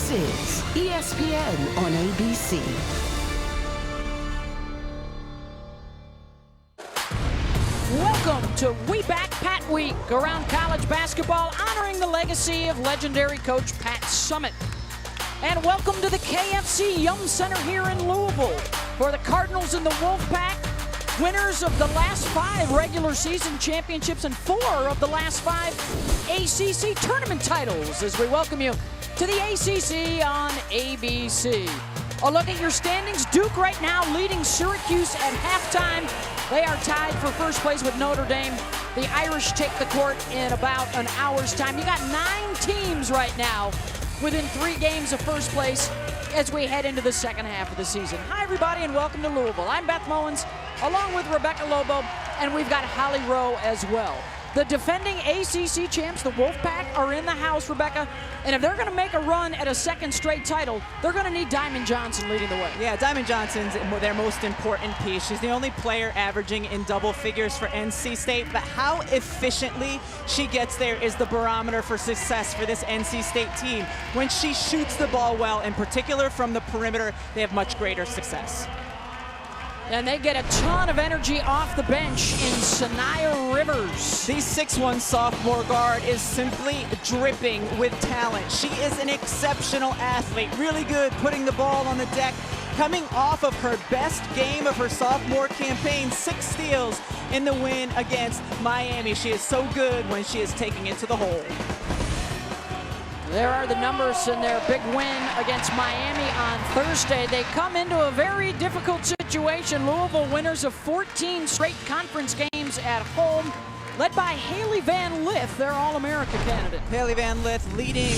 This is ESPN on ABC. Welcome to We Back Pat Week around college basketball, honoring the legacy of legendary coach Pat Summitt. And welcome to the KFC Yum Center here in Louisville for the Cardinals and the Wolfpack, winners of the last 5 regular season championships and 4 of the last 5 ACC tournament titles, as we welcome you to the ACC on ABC. A look at your standings. Duke right now leading Syracuse at halftime. They are tied for first place with Notre Dame. The Irish take the court in about an hour's time. You got 9 teams right now within 3 games of first place as we head into the second half of the season. Hi, everybody, and welcome to Louisville. I'm Beth Mullins, along with Rebecca Lobo, and we've got Holly Rowe as well. The defending ACC champs, the Wolfpack, are in the house, Rebecca, and if they're going to make a run at a second straight title, they're going to need Diamond Johnson leading the way. Yeah, Diamond Johnson's their most important piece. She's the only player averaging in double figures for NC State, but how efficiently she gets there is the barometer for success for this NC State team. When she shoots the ball well, in particular from the perimeter, they have much greater success. And they get a ton of energy off the bench in Sanaya Rivers. The 6'1" sophomore guard is simply dripping with talent. She is an exceptional athlete, really good putting the ball on the deck. Coming off of her best game of her sophomore campaign, 6 steals in the win against Miami. She is so good when she is taking it to the hole. There are the numbers in their big win against Miami on Thursday. They come into a very difficult situation. Louisville winners of 14 straight conference games at home, led by Haley Van Lith, their All-America candidate. Haley Van Lith leading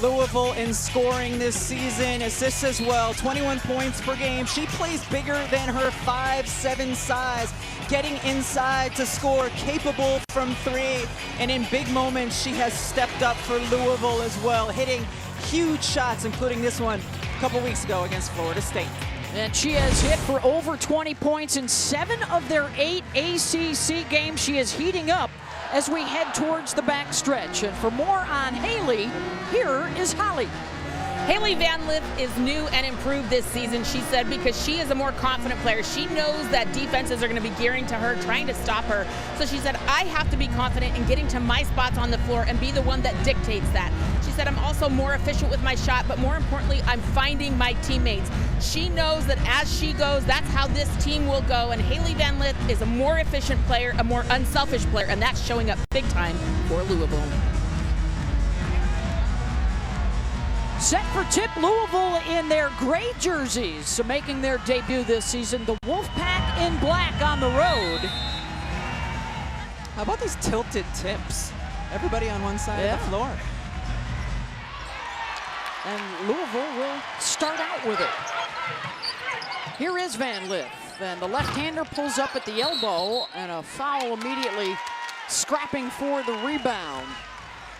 Louisville in scoring this season, assists as well, 21 points per game. She plays bigger than her 5'7" size, getting inside to score, capable from 3, and in big moments she has stepped up for Louisville as well, hitting huge shots, including this one a couple weeks ago against Florida State. And she has hit for over 20 points in 7 of their 8 ACC games. She is heating up as we head towards the backstretch. And for more on Haley, here is Holly. Haley Van Lith is new and improved this season, she said, because she is a more confident player. She knows that defenses are going to be gearing to her, trying to stop her. So she said, I have to be confident in getting to my spots on the floor and be the one that dictates that. She said, I'm also more efficient with my shot, but more importantly, I'm finding my teammates. She knows that as she goes, that's how this team will go. And Haley Van Lith is a more efficient player, a more unselfish player, and that's showing up big time for Louisville. Set for tip, Louisville in their gray jerseys, making their debut this season. The Wolfpack in black on the road. How about these tilted tips? Everybody on one side of the floor. And Louisville will start out with it. Here is Van Lith, and the left-hander pulls up at the elbow, and a foul immediately, scrapping for the rebound.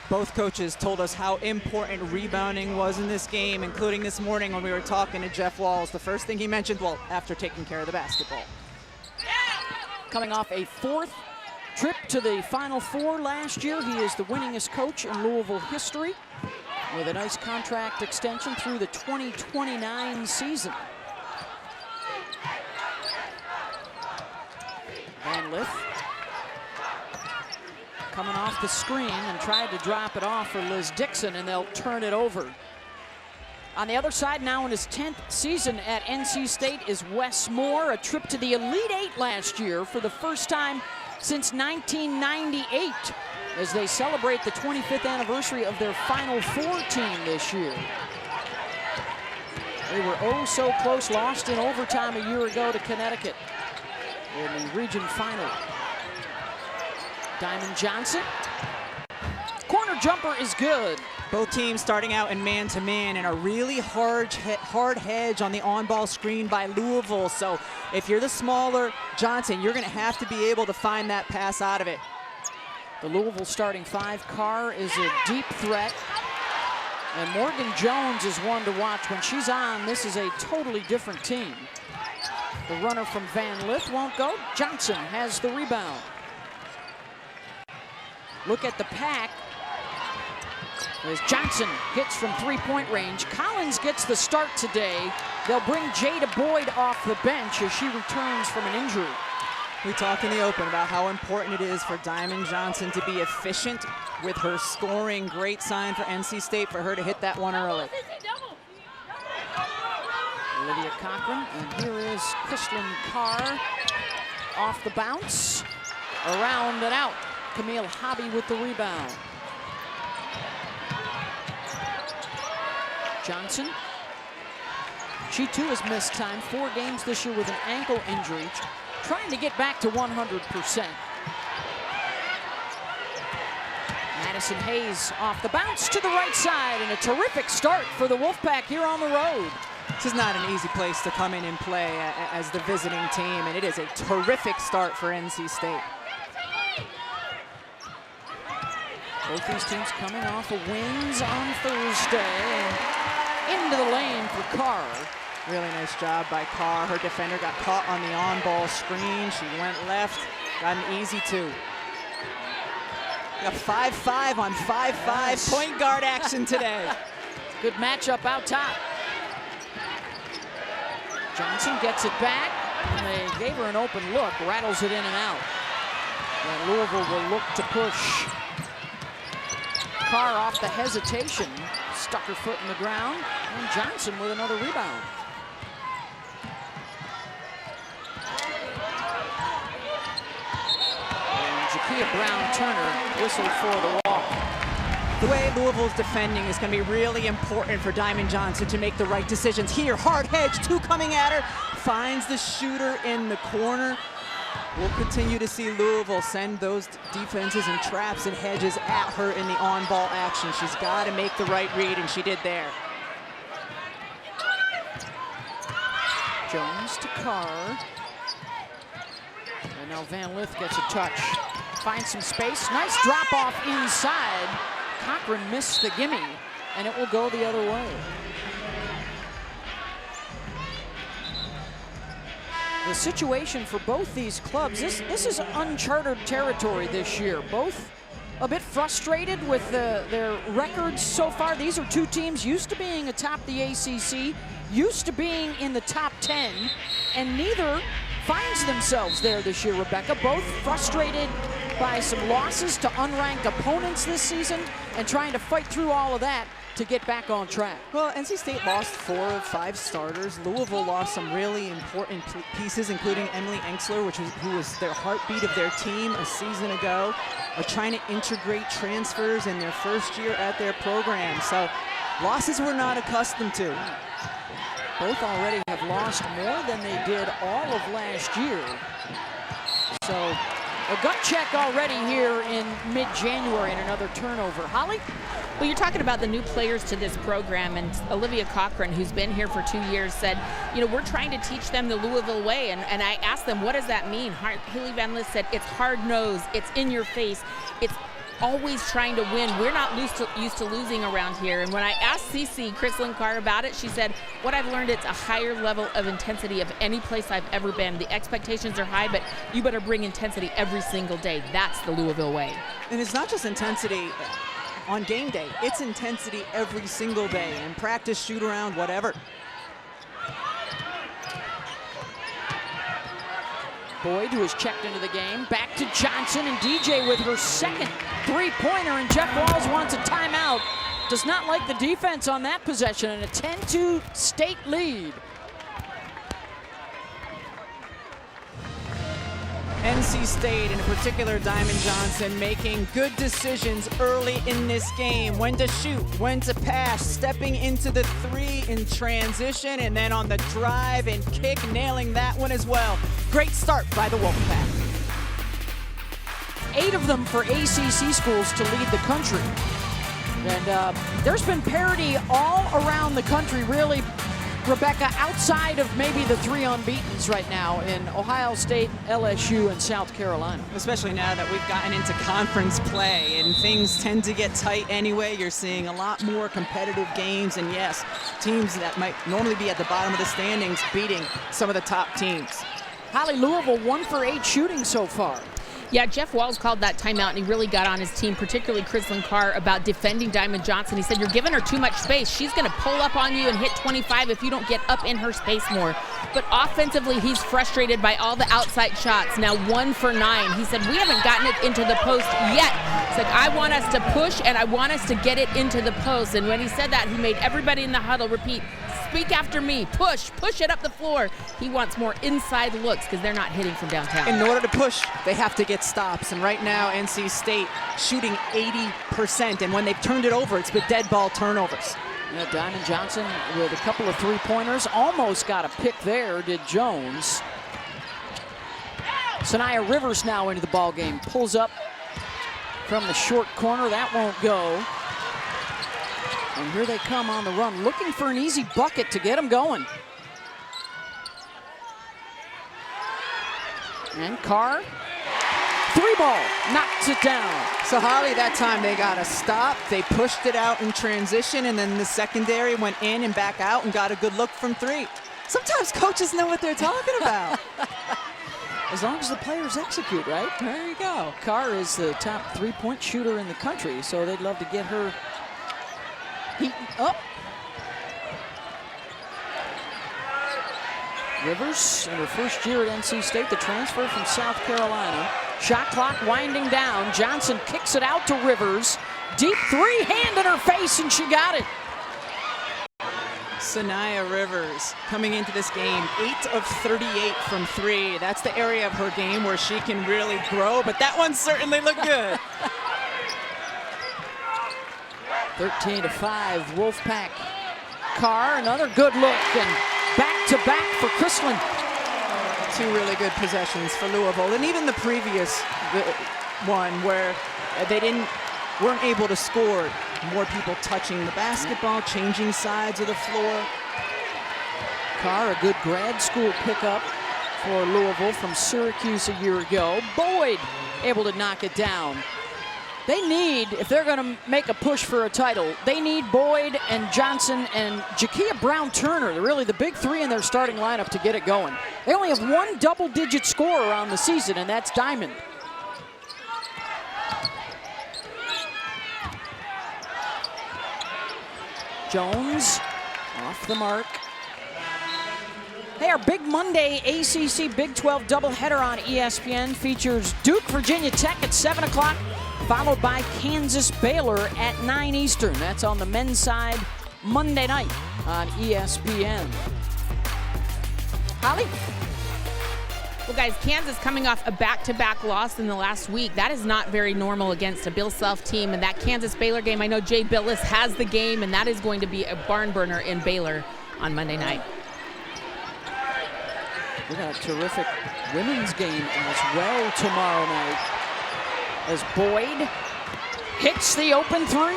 Both coaches told us how important rebounding was in this game, including this morning when we were talking to Jeff Walls. The first thing he mentioned, well, after taking care of the basketball. Coming off a 4th trip to the Final Four last year, he is the winningest coach in Louisville history, with a nice contract extension through the 2029 season. Van Lith coming off the screen and tried to drop it off for Liz Dixon, and they'll turn it over. On the other side, now in his 10th season at NC State, is Wes Moore, a trip to the Elite 8 last year for the first time since 1998, as they celebrate the 25th anniversary of their Final Four team this year. They were oh so close, lost in overtime a year ago to Connecticut in the region final. Diamond Johnson. Corner jumper is good. Both teams starting out in man-to-man, and a really hard hedge on the on-ball screen by Louisville. So if you're the smaller Johnson, you're going to have to be able to find that pass out of it. The Louisville starting 5, Carr is a deep threat. And Morgan Jones is one to watch. When she's on, this is a totally different team. The runner from Van Lith won't go. Johnson has the rebound. Look at the pack As Johnson hits from three-point range. Collins gets the start today. They'll bring Jada Boyd off the bench as she returns from an injury. We talked in the open about how important it is for Diamond Johnson to be efficient with her scoring. Great sign for NC State for her to hit that one early. Olivia Cochran, and here is Kristlyn Carr off the bounce. Around and out. Camille Hobby with the rebound. Johnson. She too has missed time. 4 games this year with an ankle injury. Trying to get back to 100%. Madison Hayes off the bounce to the right side, and a terrific start for the Wolfpack here on the road. This is not an easy place to come in and play as the visiting team, and it is a terrific start for NC State. Both these teams coming off of wins on Thursday. And into the lane for Carr. Really nice job by Carr. Her defender got caught on the on-ball screen. She went left, got an easy 2. Got 5-5 on 5-5 point guard action today. Good matchup out top. Johnson gets it back, and they gave her an open look, rattles it in and out. And Louisville will look to push. Carr off the hesitation, stuck her foot in the ground, and Johnson with another rebound. And Jakia Brown-Turner whistled for the walk. The way Louisville's defending is going to be really important for Diamond Johnson to make the right decisions. Here, hard hedge, 2 coming at her, finds the shooter in the corner. We'll continue to see Louisville send those defenses and traps and hedges at her in the on-ball action. She's got to make the right read, and she did there. Jones to Carr. And now Van Lith gets a touch. Finds some space. Nice drop off inside. Cochran missed the gimme, and it will go the other way. The situation for both these clubs, this is uncharted territory this year. Both a bit frustrated with their records so far. These are 2 teams used to being atop the ACC, used to being in the top 10, and neither finds themselves there this year, Rebecca. Both frustrated by some losses to unranked opponents this season and trying to fight through all of that to get back on track. Well, NC State lost 4 of 5 starters. Louisville lost some really important pieces, including Emily Enxler, who was their heartbeat of their team a season ago. Are trying to integrate transfers in their first year at their program. So losses we're not accustomed to. Both already have lost more than they did all of last year. So a gut check already here in mid-January and another turnover. Holly? Well, you're talking about the new players to this program, and Olivia Cochran, who's been here for 2 years, said, you know, we're trying to teach them the Louisville way, and I asked them, what does that mean? Haley Van Lith said, it's hard-nosed, it's in your face, it's always trying to win. We're not used to losing around here. And when I asked Cece Kristlyn Carr about it, she said, what I've learned, it's a higher level of intensity of any place I've ever been. The expectations are high, but you better bring intensity every single day. That's the Louisville way. And it's not just intensity on game day, it's intensity every single day in practice, shoot around, whatever. Boyd, who has checked into the game, back to Johnson, and DJ with her second three-pointer, and Jeff Walls wants a timeout. Does not like the defense on that possession, and a 10-2 State lead. NC State, and in particular Diamond Johnson, making good decisions early in this game. When to shoot, when to pass, stepping into the 3 in transition, and then on the drive and kick, nailing that one as well. Great start by the Wolfpack. 8 of them for ACC schools to lead the country. And there's been parity all around the country, really, Rebecca, outside of maybe the 3 unbeatens right now in Ohio State, LSU, and South Carolina. Especially now that we've gotten into conference play and things tend to get tight anyway. You're seeing a lot more competitive games, and yes, teams that might normally be at the bottom of the standings beating some of the top teams. Holly, Louisville 1 for 8 shooting so far. Yeah, Jeff Walls called that timeout, and he really got on his team, particularly Chrislyn Carr, about defending Diamond Johnson. He said, you're giving her too much space. She's going to pull up on you and hit 25 if you don't get up in her space more. But offensively, he's frustrated by all the outside shots. Now 1 for 9. He said, we haven't gotten it into the post yet. It's like, I want us to push, and I want us to get it into the post. And when he said that, he made everybody in the huddle repeat, speak after me, push it up the floor. He wants more inside looks because they're not hitting from downtown. In order to push, they have to get stops. And right now, NC State shooting 80%. And when they've turned it over, it's been dead ball turnovers. Yeah, Diamond Johnson with a couple of three-pointers. Almost got a pick there, did Jones. Sanaya Rivers now into the ball game. Pulls up from the short corner. That won't go. And here they come on the run, looking for an easy bucket to get them going. And Carr, 3-ball, knocks it down. So Holly, that time they got a stop. They pushed it out in transition, and then the secondary went in and back out and got a good look from 3. Sometimes coaches know what they're talking about. As long as the players execute, right? There you go. Carr is the top 3-point shooter in the country, so they'd love to get her heating up. Rivers, in her first year at NC State, the transfer from South Carolina. Shot clock winding down. Johnson kicks it out to Rivers. Deep 3, hand in her face, and she got it. Sanaya Rivers coming into this game, 8 of 38 from 3. That's the area of her game where she can really grow, but that one certainly looked good. 13-5, Wolfpack. Carr, another good look, and back-to-back for Chrislyn. 2 really good possessions for Louisville, and even the previous one where they weren't able to score. More people touching the basketball, changing sides of the floor. Carr, a good grad school pickup for Louisville from Syracuse a year ago. Boyd able to knock it down. They need, if they're going to make a push for a title, they need Boyd and Johnson and Jakia Brown-Turner. They're really the big 3 in their starting lineup to get it going. They only have 1 double-digit scorer on the season, and that's Diamond. Jones off the mark. Hey, our big Monday ACC Big 12 doubleheader on ESPN features Duke, Virginia Tech at 7 o'clock, followed by Kansas Baylor at 9 Eastern. That's on the men's side Monday night on ESPN. Holly? Well, guys, Kansas coming off a back-to-back loss in the last week. That is not very normal against a Bill Self team. And that Kansas-Baylor game, I know Jay Billis has the game, and that is going to be a barn burner in Baylor on Monday night. We got a terrific women's game as well tomorrow night, as Boyd hits the open 3.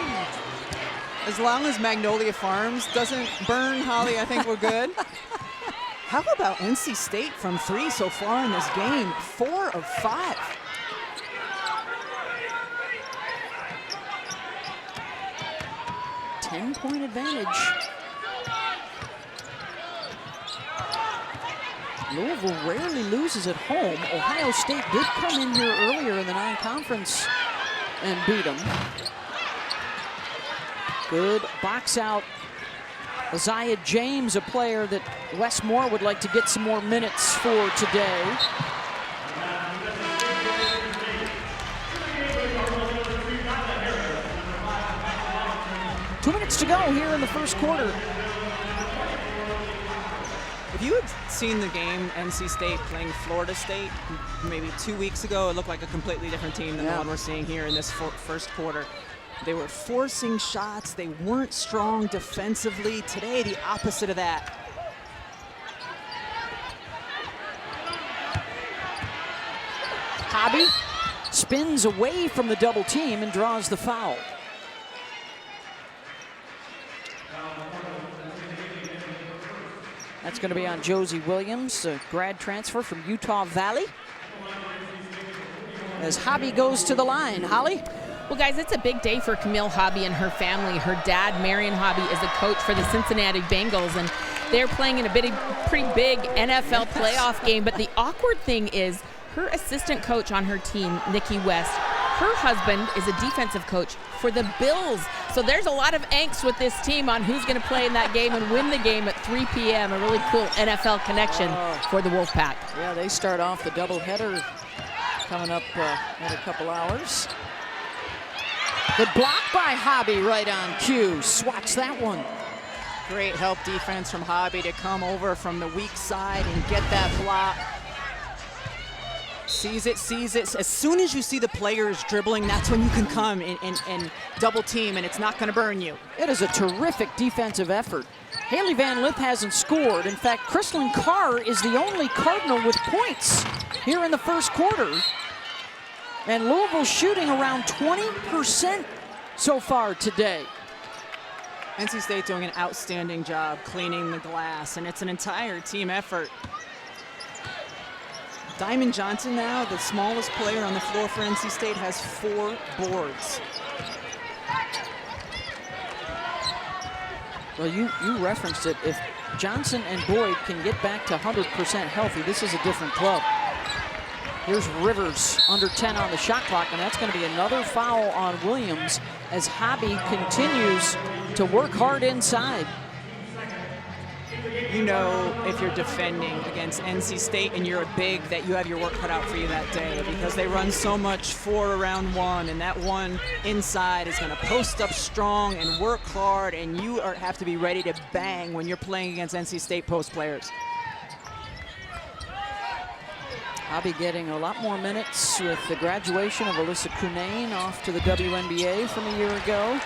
As long as Magnolia Farms doesn't burn, Holly, I think we're good. How about NC State from 3 so far in this game? 4 of 5. Ten-point advantage. Louisville rarely loses at home. Ohio State did come in here earlier in the non-conference and beat them. Good box out. Isaiah James, a player that Wes Moore would like to get some more minutes for today. Two minutes to go here in the first quarter. If you had seen the game, NC State playing Florida State maybe 2 weeks ago, it looked like a completely different team than the one we're seeing here in this first quarter. They were forcing shots. They weren't strong defensively. Today, the opposite of that. Hobby spins away from the double team and draws the foul. That's going to be on Josie Williams, a grad transfer from Utah Valley. As Hobby goes to the line. Holly? Well, guys, it's a big day for Camille Hobby and her family. Her dad, Marion Hobby, is the coach for the Cincinnati Bengals, and they're playing in a pretty big NFL playoff game. But the awkward thing is her assistant coach on her team, Nikki West, her husband is a defensive coach for the Bills. So there's a lot of angst with this team on who's going to play in that game and win the game at 3 p.m. A really cool NFL connection for the Wolfpack. Yeah, they start off the doubleheader coming up in a couple hours. Good block by Hobby right on cue. Swats that one. Great help defense from Hobby to come over from the weak side and get that block. Sees it, sees it. As soon as you see the players dribbling, that's when you can come and double team, and it's not going to burn you. It is a terrific defensive effort. Haley Van Lith hasn't scored. In fact, Chrislyn Carr is the only Cardinal with points here in the first quarter. And Louisville shooting around 20% so far today. NC State doing an outstanding job cleaning the glass, and it's an entire team effort. Diamond Johnson now, the smallest player on the floor for NC State, has 4 boards. Well, you referenced it. If Johnson and Boyd can get back to 100% healthy, this is a different club. Here's Rivers, under 10 on the shot clock, and that's going to be another foul on Williams as Hobby continues to work hard inside. You know, if you're defending against NC State and you're a big, that you have your work cut out for you that day, because they run so much 4 around 1, and that one inside is going to post up strong and work hard, and you have to be ready to bang when you're playing against NC State post players. Hobby getting a lot more minutes with the graduation of Alyssa Cunane off to the WNBA from a year ago.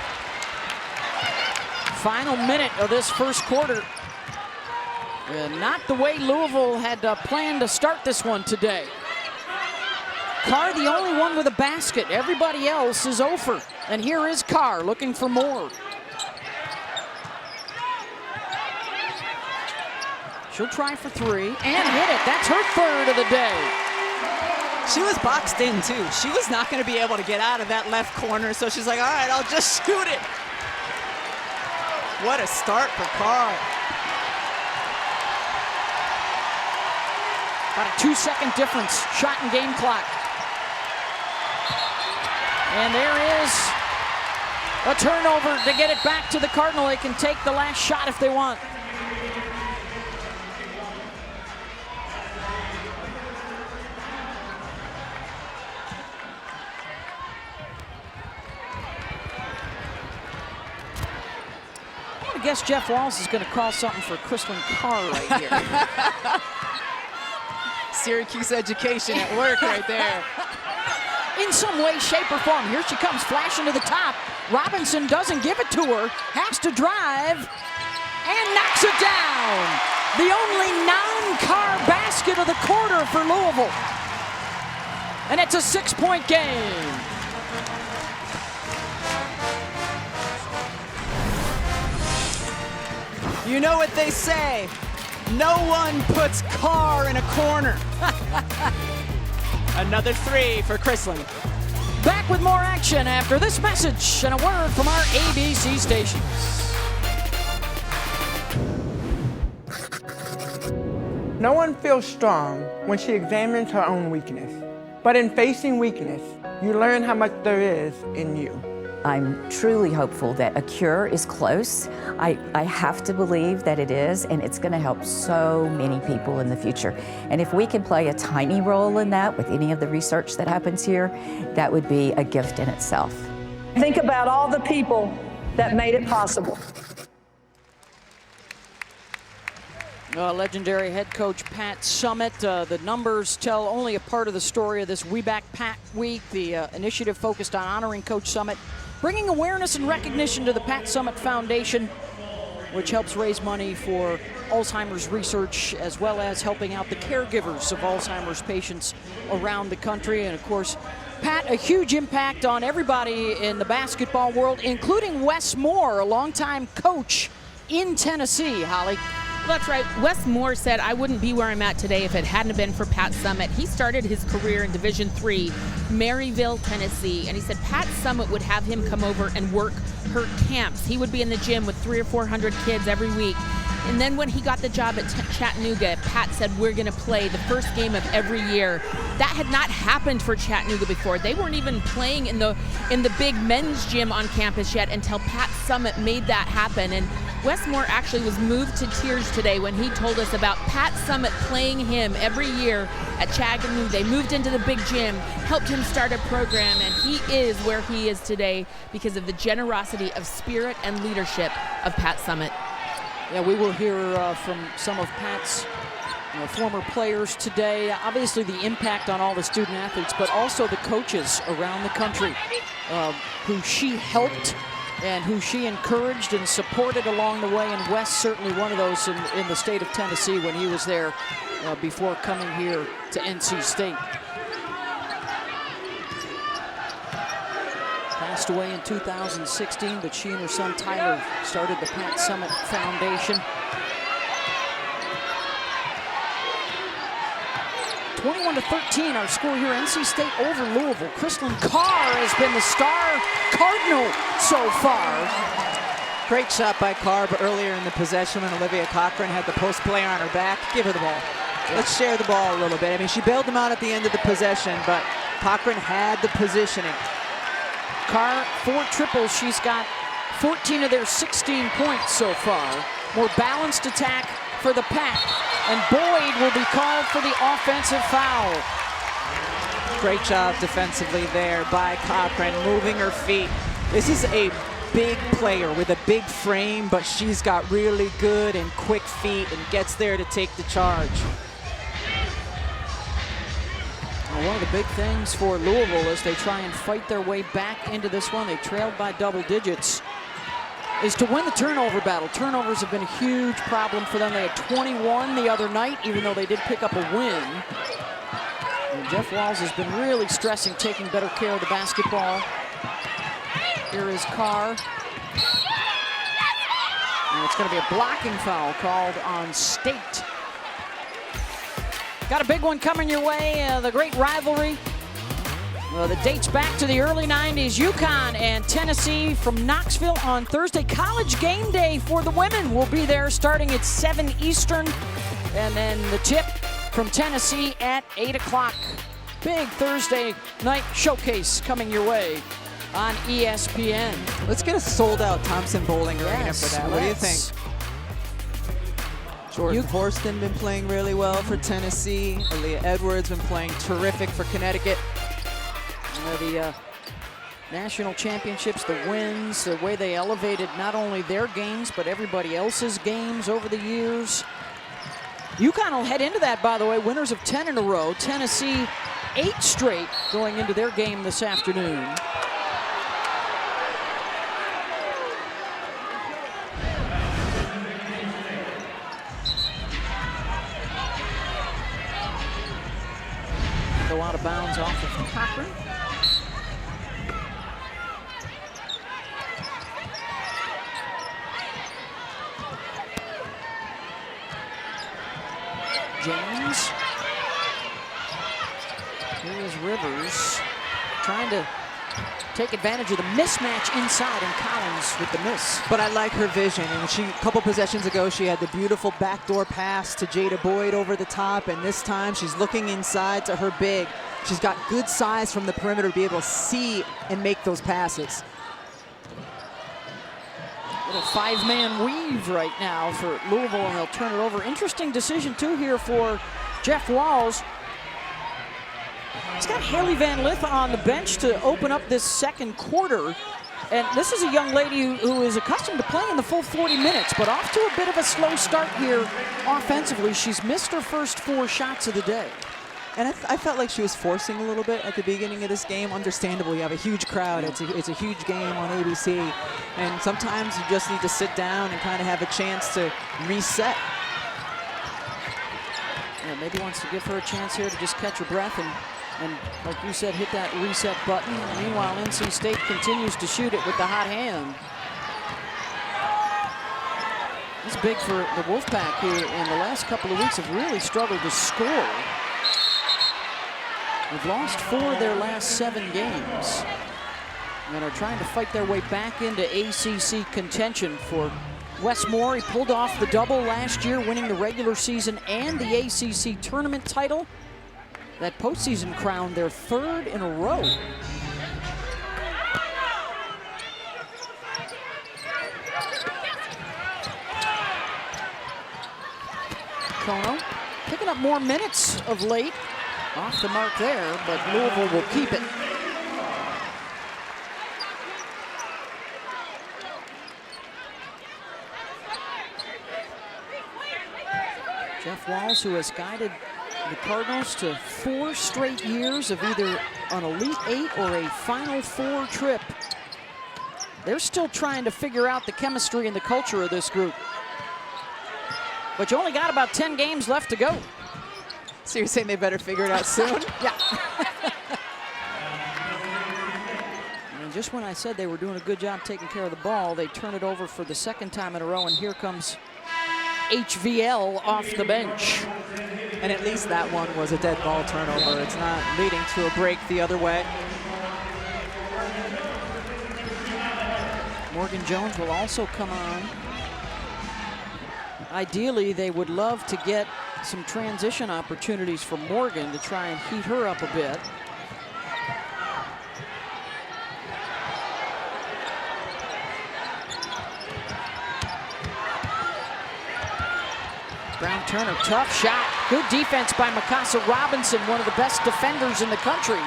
Final minute of this first quarter. Not the way Louisville had planned to start this one today. Carr the only one with a basket. Everybody else is over. And here is Carr looking for more. She'll try for 3 and hit it. That's her 3rd of the day. She was boxed in too. She was not going to be able to get out of that left corner, so she's like, all right, I'll just shoot it. What a start for Carr. About a 2-second difference, shot and game clock. And there is a turnover to get it back to the Cardinal. They can take the last shot if they want. I guess Jeff Walls is going to call something for Chrislyn Carr right here. Syracuse education at work right there. In some way, shape, or form. Here she comes, flashing to the top. Robinson doesn't give it to her, has to drive, and knocks it down. The only non-Carr basket of the quarter for Louisville. And it's a 6-point game. You know what they say, no one puts Carr in a corner. Another 3 for Chrislyn. Back with more action after this message and a word from our ABC stations. No one feels strong when she examines her own weakness. But in facing weakness, you learn how much there is in you. I'm truly hopeful that a cure is close. I have to believe that it is, and it's going to help so many people in the future. And if we can play a tiny role in that with any of the research that happens here, that would be a gift in itself. Think about all the people that made it possible. Legendary head coach Pat Summitt. The numbers tell only a part of the story of this We Back Pat Week. The initiative focused on honoring Coach Summitt, bringing awareness and recognition to the Pat Summitt Foundation, which helps raise money for Alzheimer's research, as well as helping out the caregivers of Alzheimer's patients around the country. And of course, Pat, a huge impact on everybody in the basketball world, including Wes Moore, a longtime coach in Tennessee. Holly. Well, that's right. Wes Moore said, I wouldn't be where I'm at today if it hadn't been for Pat Summitt. He started his career in Division III, Maryville, Tennessee, and he said Pat Summitt would have him come over and work her camps. He would be in the gym with 300 or 400 kids every week, And then when he got the job at Chattanooga, Pat said, we're going to play the first game of every year. That had not happened for Chattanooga before. They weren't even playing in the big men's gym on campus yet until Pat Summitt made that happen. And Wes Moore actually was moved to tears today when he told us about Pat Summitt playing him every year at Chattanooga. They moved into the big gym, helped him start a program, and he is where he is today because of the generosity of spirit and leadership of Pat Summitt. Yeah, we will hear from some of Pat's former players today. Obviously the impact on all the student athletes, but also the coaches around the country who she helped and who she encouraged and supported along the way. And Wes certainly one of those in the state of Tennessee when he was there before coming here to NC State. Passed away in 2016, but she and her son Tyler started the Pat Summitt Foundation. 21-13, our score here. NC State over Louisville. Kristlyn Carr has been the star Cardinal so far. Great shot by Carr, but earlier in the possession when Olivia Cochran had the post player on her back, give her the ball. Yeah. Let's share the ball a little bit. I mean, she bailed them out at the end of the possession, but Cochran had the positioning. Carr, 4 triples. She's got 14 of their 16 points so far. More balanced attack for the Pack. And Boyd will be called for the offensive foul. Great job defensively there by Cochran, moving her feet. This is a big player with a big frame, but she's got really good and quick feet and gets there to take the charge. Well, one of the big things for Louisville as they try and fight their way back into this one, they trailed by double digits, is to win the turnover battle. Turnovers have been a huge problem for them. They had 21 the other night, even though they did pick up a win. And Jeff Walz has been really stressing taking better care of the basketball. Here is Carr. And it's going to be a blocking foul called on State. Got a big one coming your way, the great rivalry that dates back to the early 90s. UConn and Tennessee from Knoxville on Thursday. College game day for the women will be there starting at 7 Eastern. And then the tip from Tennessee at 8 o'clock. Big Thursday night showcase coming your way on ESPN. Let's get a sold-out Thompson Bowling Arena for that. What do you think? Jordan Horston been playing really well for Tennessee. Aaliyah Edwards been playing terrific for Connecticut. The national championships, the wins, the way they elevated not only their games, but everybody else's games over the years. UConn will head into that, by the way, winners of 10 in a row. Tennessee, 8 straight going into their game this afternoon. Go out of bounds off of Cochran. James. Here is Rivers trying to take advantage of the mismatch inside, and Collins with the miss. But I like her vision, and a couple possessions ago she had the beautiful backdoor pass to Jada Boyd over the top, and this time she's looking inside to her big. She's got good size from the perimeter to be able to see and make those passes. Little 5-man weave right now for Louisville, and they'll turn it over. Interesting decision too here for Jeff Walz. He's got Haley Van Lith on the bench to open up this second quarter. And this is a young lady who is accustomed to playing in the full 40 minutes, but off to a bit of a slow start here offensively. She's missed her first 4 shots of the day. And I felt like she was forcing a little bit at the beginning of this game. Understandable, you have a huge crowd. It's a huge game on ABC. And sometimes you just need to sit down and kind of have a chance to reset. Yeah, maybe wants to give her a chance here to just catch her breath and like you said, hit that reset button. Meanwhile, NC State continues to shoot it with the hot hand. It's big for the Wolfpack, who in the last couple of weeks have really struggled to score. They've lost 4 of their last 7 games and are trying to fight their way back into ACC contention for Wes Moore, he pulled off the double last year, winning the regular season and the ACC tournament title. That postseason crown, their third in a row. Kono picking up more minutes of late. Off the mark there, but Louisville will keep it. Jeff Walls, who has guided the Cardinals to 4 straight years of either an Elite 8 or a Final Four trip. They're still trying to figure out the chemistry and the culture of this group. But you only got about 10 games left to go. So you're saying they better figure it out soon? Yeah. And just when I said they were doing a good job taking care of the ball, they turn it over for the second time in a row, and here comes HVL off the bench. And at least that one was a dead ball turnover. It's not leading to a break the other way. Morgan Jones will also come on. Ideally, they would love to get some transition opportunities for Morgan to try and heat her up a bit. Brown Turner, tough shot. Good defense by Mikasa Robinson, one of the best defenders in the country.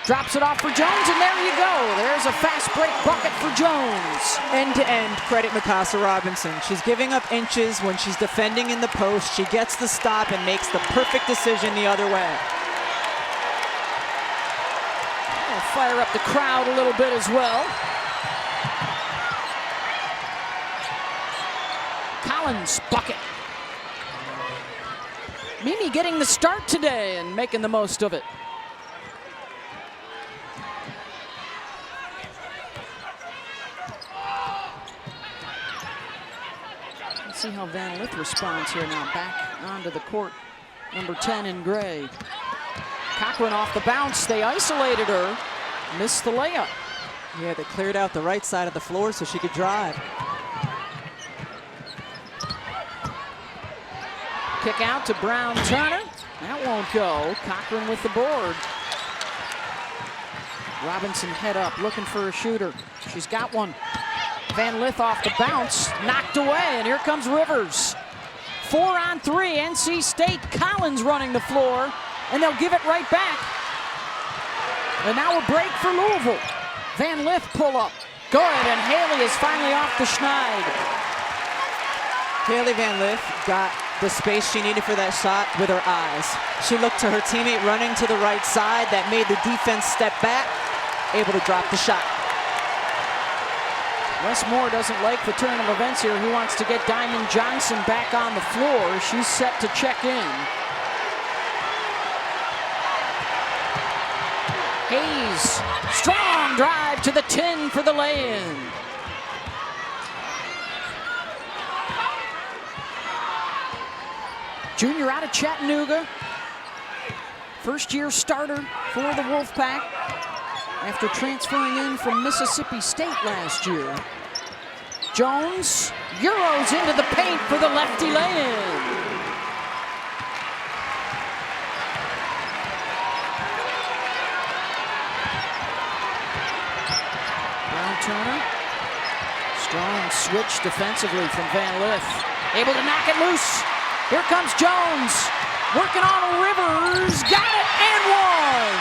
Drops it off for Jones, and there you go. There's a fast break bucket for Jones. End-to-end credit Mikasa Robinson. She's giving up inches when she's defending in the post. She gets the stop and makes the perfect decision the other way. I'll fire up the crowd a little bit as well. Collins, bucket. Mimi getting the start today and making the most of it. Let's see how Van Lith responds here now. Back onto the court, number 10 in gray. Cochran off the bounce. They isolated her. Missed the layup. Yeah, they cleared out the right side of the floor so she could drive. Kick out to Brown Turner. That won't go. Cochran with the board. Robinson head up, looking for a shooter. She's got one. Van Lith off the bounce, knocked away, and here comes Rivers. 4 on 3, NC State. Collins running the floor, and they'll give it right back. And now a break for Louisville. Van Lith pull up. Good, and Haley is finally off the schneid. Haley Van Lith got the space she needed for that shot with her eyes. She looked to her teammate running to the right side. That made the defense step back, able to drop the shot. Wes Moore doesn't like the turn of events here. He wants to get Diamond Johnson back on the floor. She's set to check in. Hayes, strong drive to the 10 for the lay-in. Junior out of Chattanooga. First-year starter for the Wolfpack after transferring in from Mississippi State last year. Jones euros into the paint for the lefty lay-in. Brown Turner, strong switch defensively from Van Lith. Able to knock it loose. Here comes Jones, working on Rivers, got it, and one!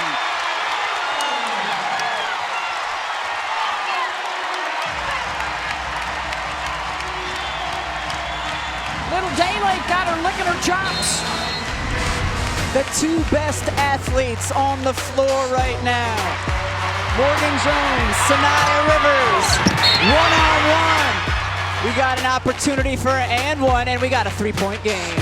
Little Daylight got her licking her chops. The two best athletes on the floor right now. Morgan Jones, Sanaya Rivers, one-on-one. We got an opportunity for an and one, and we got a three-point game.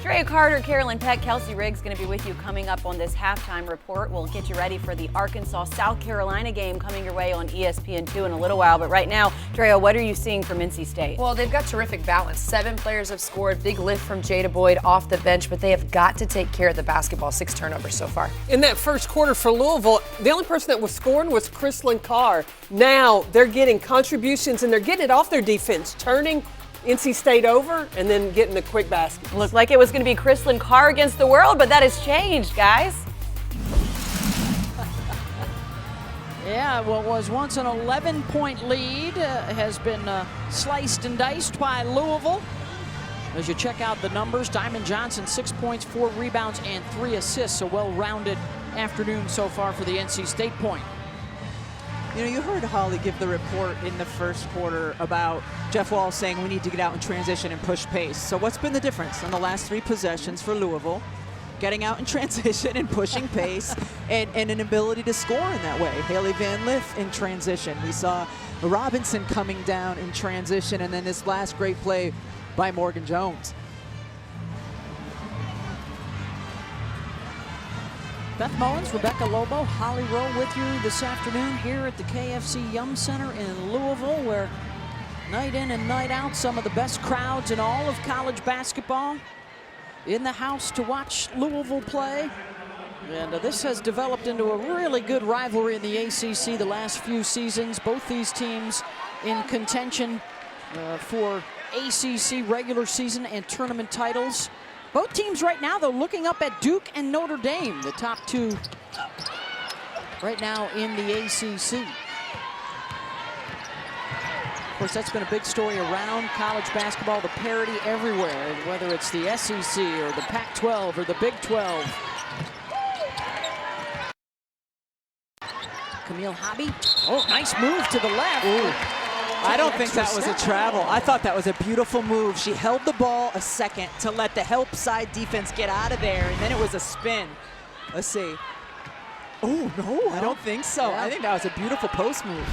Dre Drea Carter, Carolyn Peck, Kelsey Riggs going to be with you coming up on this halftime report. We'll get you ready for the Arkansas-South Carolina game coming your way on ESPN2 in a little while. But right now, Drea, what are you seeing from NC State? Well, they've got terrific balance. 7 players have scored. Big lift from Jada Boyd off the bench, but they have got to take care of the basketball. 6 turnovers so far. In that first quarter for Louisville, the only person that was scoring was Chrislyn Carr. Now they're getting contributions and they're getting it off their defense, turning NC State over and then getting the quick basket. Looked like it was going to be Chrislyn Carr against the world, but that has changed, guys. Yeah, what was once an 11-point lead has been sliced and diced by Louisville. As you check out the numbers, Diamond Johnson, 6 points, 4 rebounds, and 3 assists. A well-rounded afternoon so far for the NC State point. You know, you heard Holly give the report in the first quarter about Jeff Wall saying we need to get out in transition and push pace. So what's been the difference on the last 3 possessions for Louisville? Getting out in transition and pushing pace and an ability to score in that way. Haley Van Lith in transition. We saw Robinson coming down in transition, and then this last great play by Morgan Jones. Beth Mullins, Rebecca Lobo, Holly Rowe with you this afternoon here at the KFC Yum Center in Louisville, where night in and night out, some of the best crowds in all of college basketball in the house to watch Louisville play. And this has developed into a really good rivalry in the ACC the last few seasons. Both these teams in contention for ACC regular season and tournament titles. Both teams right now, though, looking up at Duke and Notre Dame, the top 2 right now in the ACC. Of course, that's been a big story around college basketball, the parity everywhere, whether it's the SEC or the Pac-12 or the Big 12. Camille Hobby. Oh, nice move to the left. Ooh. I don't think that was a travel. I thought that was a beautiful move. She held the ball a second to let the help side defense get out of there, and then it was a spin. Let's see. Oh, no, I don't think so. Yeah. I think that was a beautiful post move.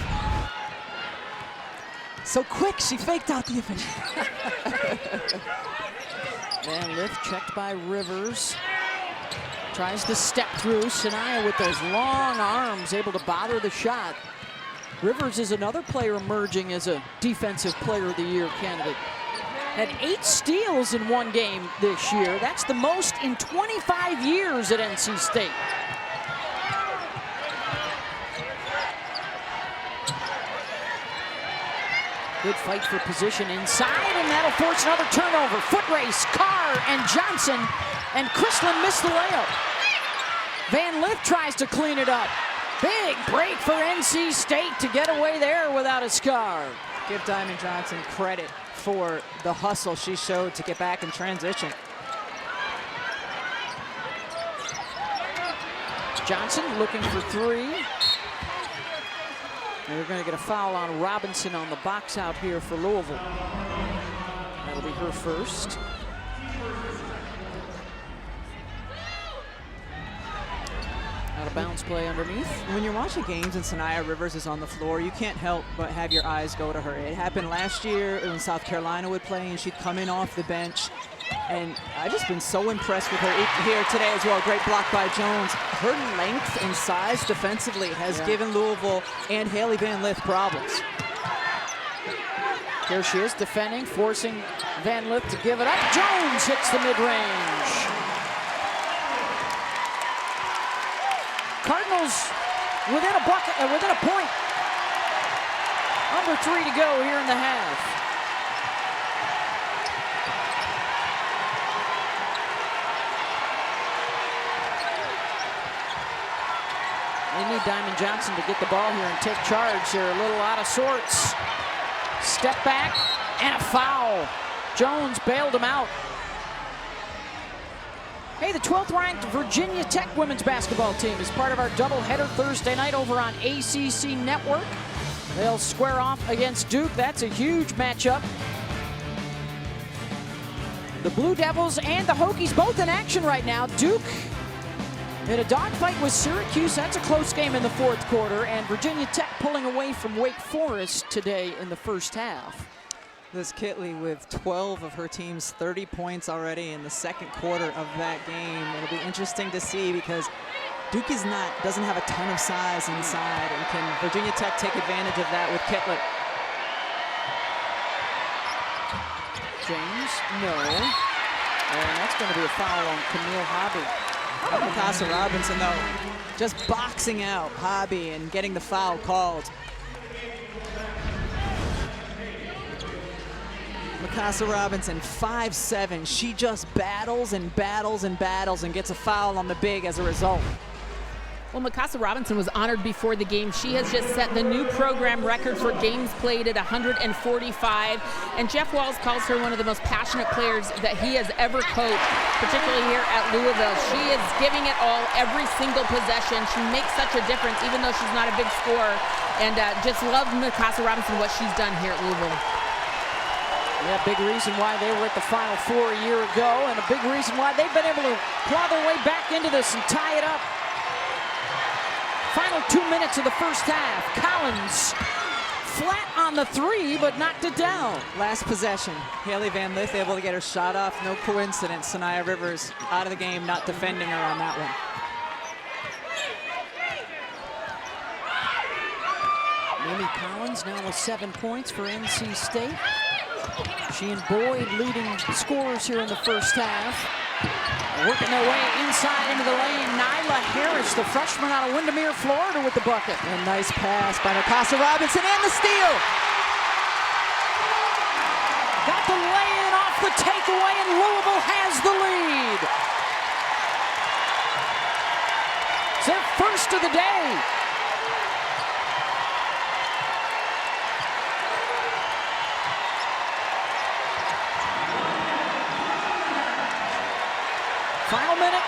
So quick, she faked out the official. Van Lith checked by Rivers. Tries to step through. Sanaya with those long arms, able to bother the shot. Rivers is another player emerging as a Defensive Player of the Year candidate. Had 8 steals in one game this year. That's the most in 25 years at NC State. Good fight for position inside, and that'll force another turnover. Foot race, Carr and Johnson, and Chrislyn missed the layup. Van Lith tries to clean it up. Big break for NC State to get away there without a scar. Give Diamond Johnson credit for the hustle she showed to get back in transition. Johnson looking for 3. And we're going to get a foul on Robinson on the box out here for Louisville. That'll be her first. Out of bounds play underneath. When you're watching games and Sanaya Rivers is on the floor, you can't help but have your eyes go to her. It happened last year when South Carolina would play and she'd come in off the bench. And I've just been so impressed with her here today as well. Great block by Jones. Her length and size defensively has given Louisville and Haley Van Lith problems. Here she is defending, forcing Van Lith to give it up. Jones hits the mid-range. Cardinals within a bucket, within a point. Under 3 to go here in the half. They need Diamond Johnson to get the ball here and take charge. They're a little out of sorts. Step back and a foul. Jones bailed him out. Hey, the 12th ranked Virginia Tech women's basketball team is part of our doubleheader Thursday night over on ACC Network. They'll square off against Duke. That's a huge matchup. The Blue Devils and the Hokies both in action right now. Duke in a dogfight with Syracuse. That's a close game in the 4th quarter. And Virginia Tech pulling away from Wake Forest today in the first half. Liz Kitley with 12 of her team's 30 points already in the second quarter of that game. It'll be interesting to see because Duke doesn't have a ton of size inside, and can Virginia Tech take advantage of that with Kitley? James, no. And that's going to be a foul on Camille Hobby. Mikasa Robinson, though, just boxing out Hobby and getting the foul called. Mikasa Robinson, 5'7". She just battles and battles and battles and gets a foul on the big as a result. Well, Mikasa Robinson was honored before the game. She has just set the new program record for games played at 145. And Jeff Walz calls her one of the most passionate players that he has ever coached, particularly here at Louisville. She is giving it all every single possession. She makes such a difference, even though she's not a big scorer. And just love Mikasa Robinson, what she's done here at Louisville. Yeah, big reason why they were at the Final Four a year ago, and a big reason why they've been able to claw their way back into this and tie it up. Final 2 minutes of the first half. Collins flat on the three, but knocked it down. Last possession. Haley Van Lith able to get her shot off. No coincidence. Sanaya Rivers out of the game, not defending her on that one. Mimi Collins now with 7 points for NC State. She and Boyd leading scorers here in the first half. Working their way inside into the lane. Nyla Harris, the freshman out of Windermere, Florida, with the bucket. A nice pass by Mikasa Robinson and the steal. Got the lay-in off the takeaway, and Louisville has the lead. It's their first of the day. Final minute.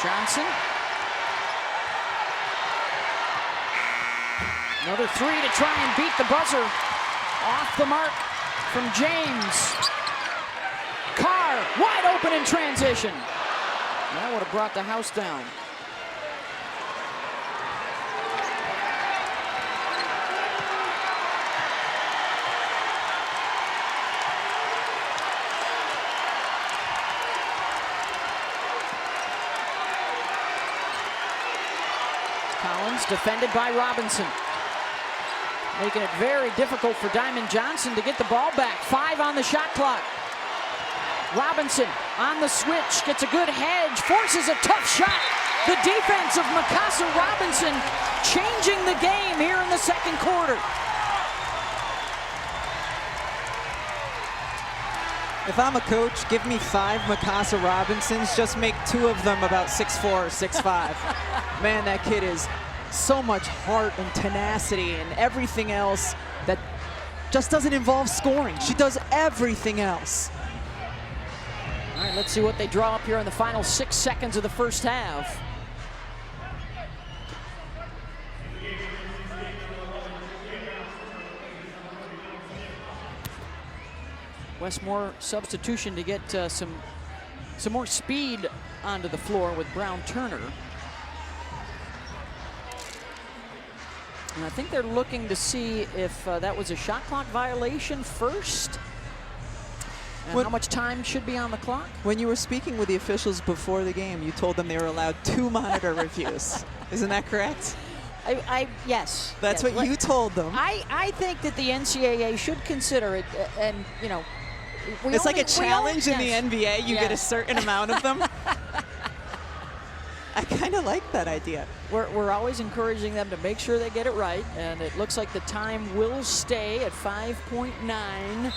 Johnson. Another three to try and beat the buzzer. Off the mark from James. Carr, wide open in transition. That would have brought the house down. Collins defended by Robinson. Making it very difficult for Diamond Johnson to get the ball back. 5 on the shot clock. Robinson on the switch, gets a good hedge, forces a tough shot. The defense of Mikasa Robinson changing the game here in the second quarter. If I'm a coach, give me 5 Mikasa Robinsons, just make 2 of them about 6'4" or 6'5". Man, that kid is so much heart and tenacity and everything else that just doesn't involve scoring. She does everything else. All right, let's see what they draw up here in the final 6 seconds of the first half. Westmore substitution to get some more speed onto the floor with Brown Turner. And I think they're looking to see if that was a shot clock violation first. And how much time should be on the clock? When you were speaking with the officials before the game, you told them they were allowed 2 monitor reviews. Isn't that correct? Yes. That's yes. what you told them. I think that the NCAA should consider it, and you know, it's like a challenge in the NBA. You get a certain amount of them. I kind of like that idea. We're always encouraging them to make sure they get it right, and it looks like the time will stay at 5.9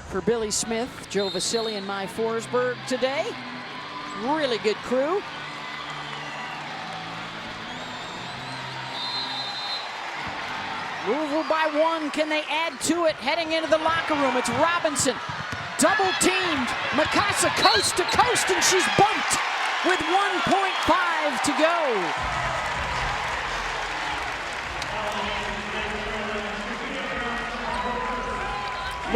for Billy Smith, Joe Vasili, and Mai Forsberg today. Really good crew. Louisville by 1. Can they add to it heading into the locker room? It's Robinson. Double teamed. Mikasa coast to coast, and she's bumped with 1.5 to go.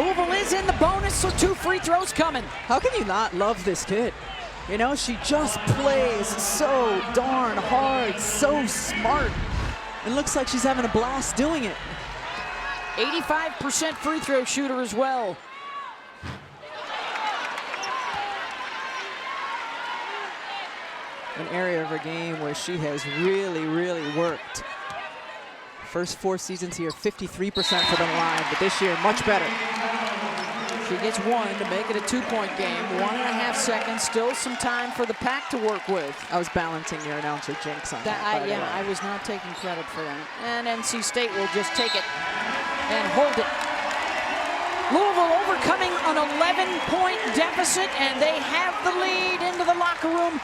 Louisville is in the bonus, so 2 free throws coming. How can you not love this kid? You know, she just plays so darn hard, so smart. It looks like she's having a blast doing it. 85% free throw shooter as well. An area of her game where she has really, really worked. First 4 seasons here, 53% for the line, but this year, much better. She gets one to make it a 2-point game. 1.5 seconds, still some time for the Pack to work with. I was balancing your announcer jinx on that. Yeah, I was not taking credit for that. And NC State will just take it and hold it. Louisville overcoming an 11-point deficit, and they have the lead into the locker room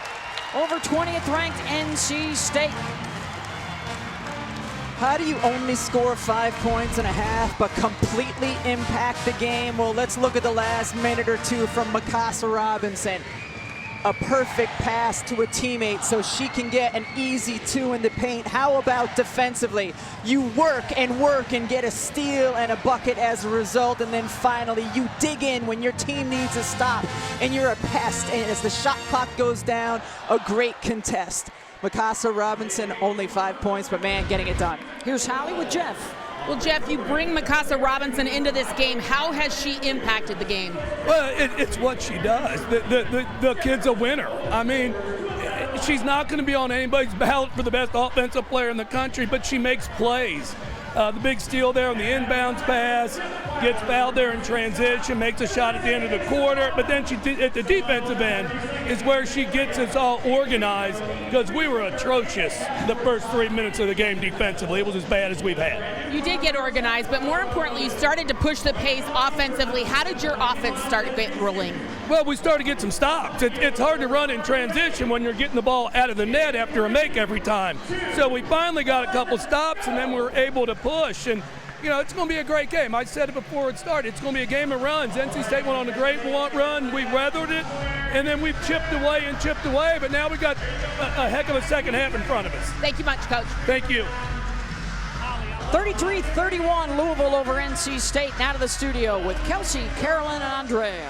over 20th ranked NC State. How do you only score 5 points and a half but completely impact the game? Well, let's look at the last minute or two from Mikasa Robinson. A perfect pass to a teammate so she can get an easy 2 in the paint. How about defensively? You work and get a steal and a bucket as a result, and then finally you dig in when your team needs a stop and you're a pest. And as the shot clock goes down, a great contest. Mikasa Robinson, only 5 points, but man, getting it done. Here's Holly with Jeff. Well, Jeff, you bring Mikasa Robinson into this game. How has she impacted the game? Well, it's what she does. The kid's a winner. I mean, she's not going to be on anybody's ballot for the best offensive player in the country, but she makes plays. The big steal there on the inbounds pass, gets fouled there in transition, makes a shot at the end of the quarter, but then she at the defensive end is where she gets us all organized, because we were atrocious the first 3 minutes of the game defensively. It was as bad as we've had. You did get organized, but more importantly, you started to push the pace offensively. How did your offense start to get rolling? Well, we started to get some stops. It's hard to run in transition when you're getting the ball out of the net after a make every time. So we finally got a couple stops, and then we were able to push. And, you know, it's going to be a great game. I said it before it started. It's going to be a game of runs. NC State went on a great run. We weathered it, and then we've chipped away, but now we got a heck of a second half in front of us. Thank you much, Coach. Thank you. 33-31 Louisville over NC State. Now to the studio with Kelsey, Carolyn, and Andrea.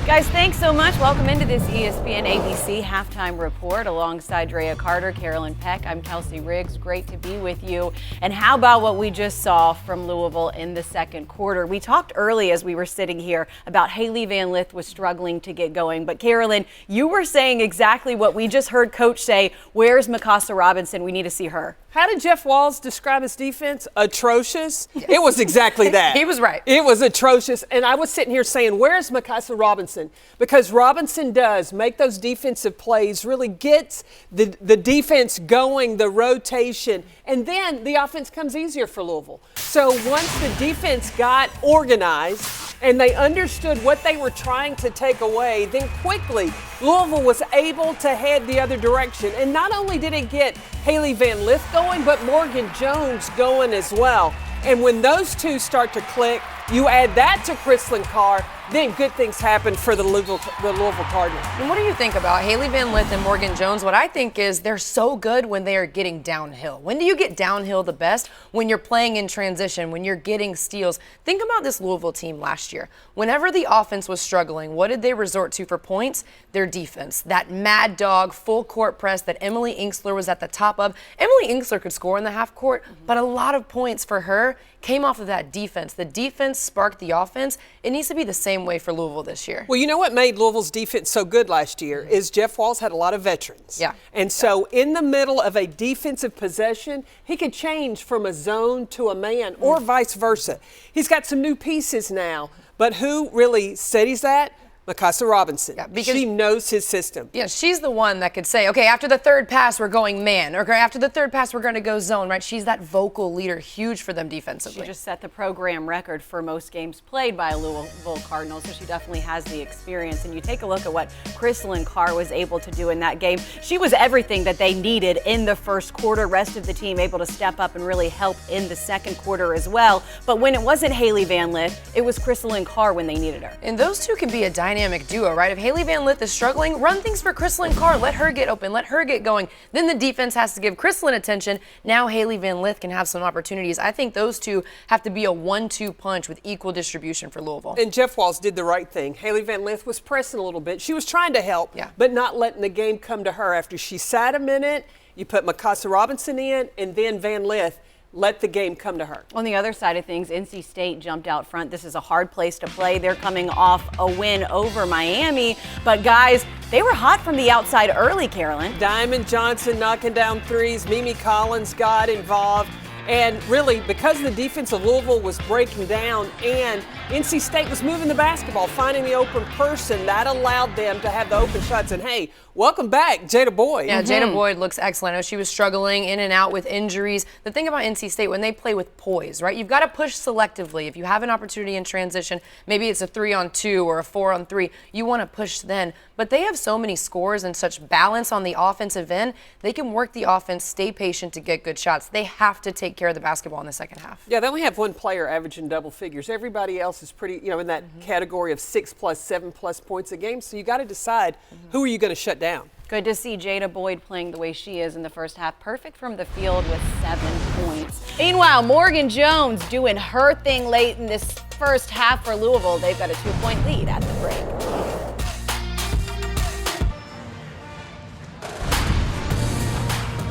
Guys, thanks so much. Welcome into this ESPN ABC halftime report alongside Drea Carter, Carolyn Peck. I'm Kelsey Riggs. Great to be with you. And how about what we just saw from Louisville in the second quarter? We talked early as we were sitting here about Haley Van Lith was struggling to get going. But Carolyn, you were saying exactly what we just heard Coach say. Where's Mikasa Robinson? We need to see her. How did Jeff Walz describe his defense? Atrocious? Yes. It was exactly that. He was right. It was atrocious. And I was sitting here saying, where's Mikasa Robinson? Because Robinson does make those defensive plays, really gets the defense going, the rotation, and then the offense comes easier for Louisville. So once the defense got organized and they understood what they were trying to take away, then quickly Louisville was able to head the other direction. And not only did it get Haley Van Lith going, but Morgan Jones going as well. And when those two start to click, you add that to Chrislyn Carr, then good things happen for the Louisville Cardinals. And what do you think about Haley Van Lith and Morgan Jones? What I think is they're so good when they are getting downhill. When do you get downhill the best? When you're playing in transition, when you're getting steals. Think about this Louisville team last year. Whenever the offense was struggling, what did they resort to for points? Their defense. That mad dog full court press that Emily Inksler was at the top of. Emily Inksler could score in the half court, but a lot of points for her came off of that defense. The defense sparked the offense. It needs to be the same way for Louisville this year. Well, you know what made Louisville's defense so good last year is Jeff Walz had a lot of veterans. Yeah. And so in the middle of a defensive possession, he could change from a zone to a man or vice versa. He's got some new pieces now, but who really studies that? Mikasa Robinson. Yeah, because she knows his system. Yeah, she's the one that could say, okay, after the third pass, we're going man. Or after the third pass, we're going to go zone, right? She's that vocal leader, huge for them defensively. She just set the program record for most games played by Louisville Cardinals, so she definitely has the experience. And you take a look at what Chrislyn Carr was able to do in that game. She was everything that they needed in the first quarter. Rest of the team able to step up and really help in the second quarter as well. But when it wasn't Haley Van Lith, it was Chrislyn Carr when they needed her. And those two can be a dynamic dynamic duo, right? If Haley Van Lith is struggling, run things for Kristlyn Carr. Let her get open. Let her get going. Then the defense has to give Kristlyn attention. Now Haley Van Lith can have some opportunities. I think those two have to be a 1-2 punch with equal distribution for Louisville. And Jeff Walz did the right thing. Haley Van Lith was pressing a little bit. She was trying to help, but not letting the game come to her. After she sat a minute, you put Mikasa Robinson in, and then Van Lith let the game come to her. On the other side of things, NC State jumped out front. This is a hard place to play. They're coming off a win over Miami. But, guys, they were hot from the outside early, Carolyn. Diamond Johnson knocking down threes. Mimi Collins got involved. And really, because the defense of Louisville was breaking down and NC State was moving the basketball, finding the open person, that allowed them to have the open shots. And, hey, welcome back, Jada Boyd. Yeah, Jada Boyd looks excellent. I know she was struggling in and out with injuries. The thing about NC State, when they play with poise, right, you've got to push selectively. If you have an opportunity in transition, maybe it's a 3-on-2 or a 4-on-3, you want to push then. But they have so many scores and such balance on the offensive end, they can work the offense, stay patient to get good shots. They have to take care of the basketball in the second half. Yeah, they only have one player averaging double figures. Everybody else is pretty, in that category of 6+, 7+ points a game. So you got to decide who are you going to shut down. Good to see Jada Boyd playing the way she is in the first half. Perfect from the field with 7 points. Meanwhile, Morgan Jones doing her thing late in this first half for Louisville. They've got a 2-point lead at the break.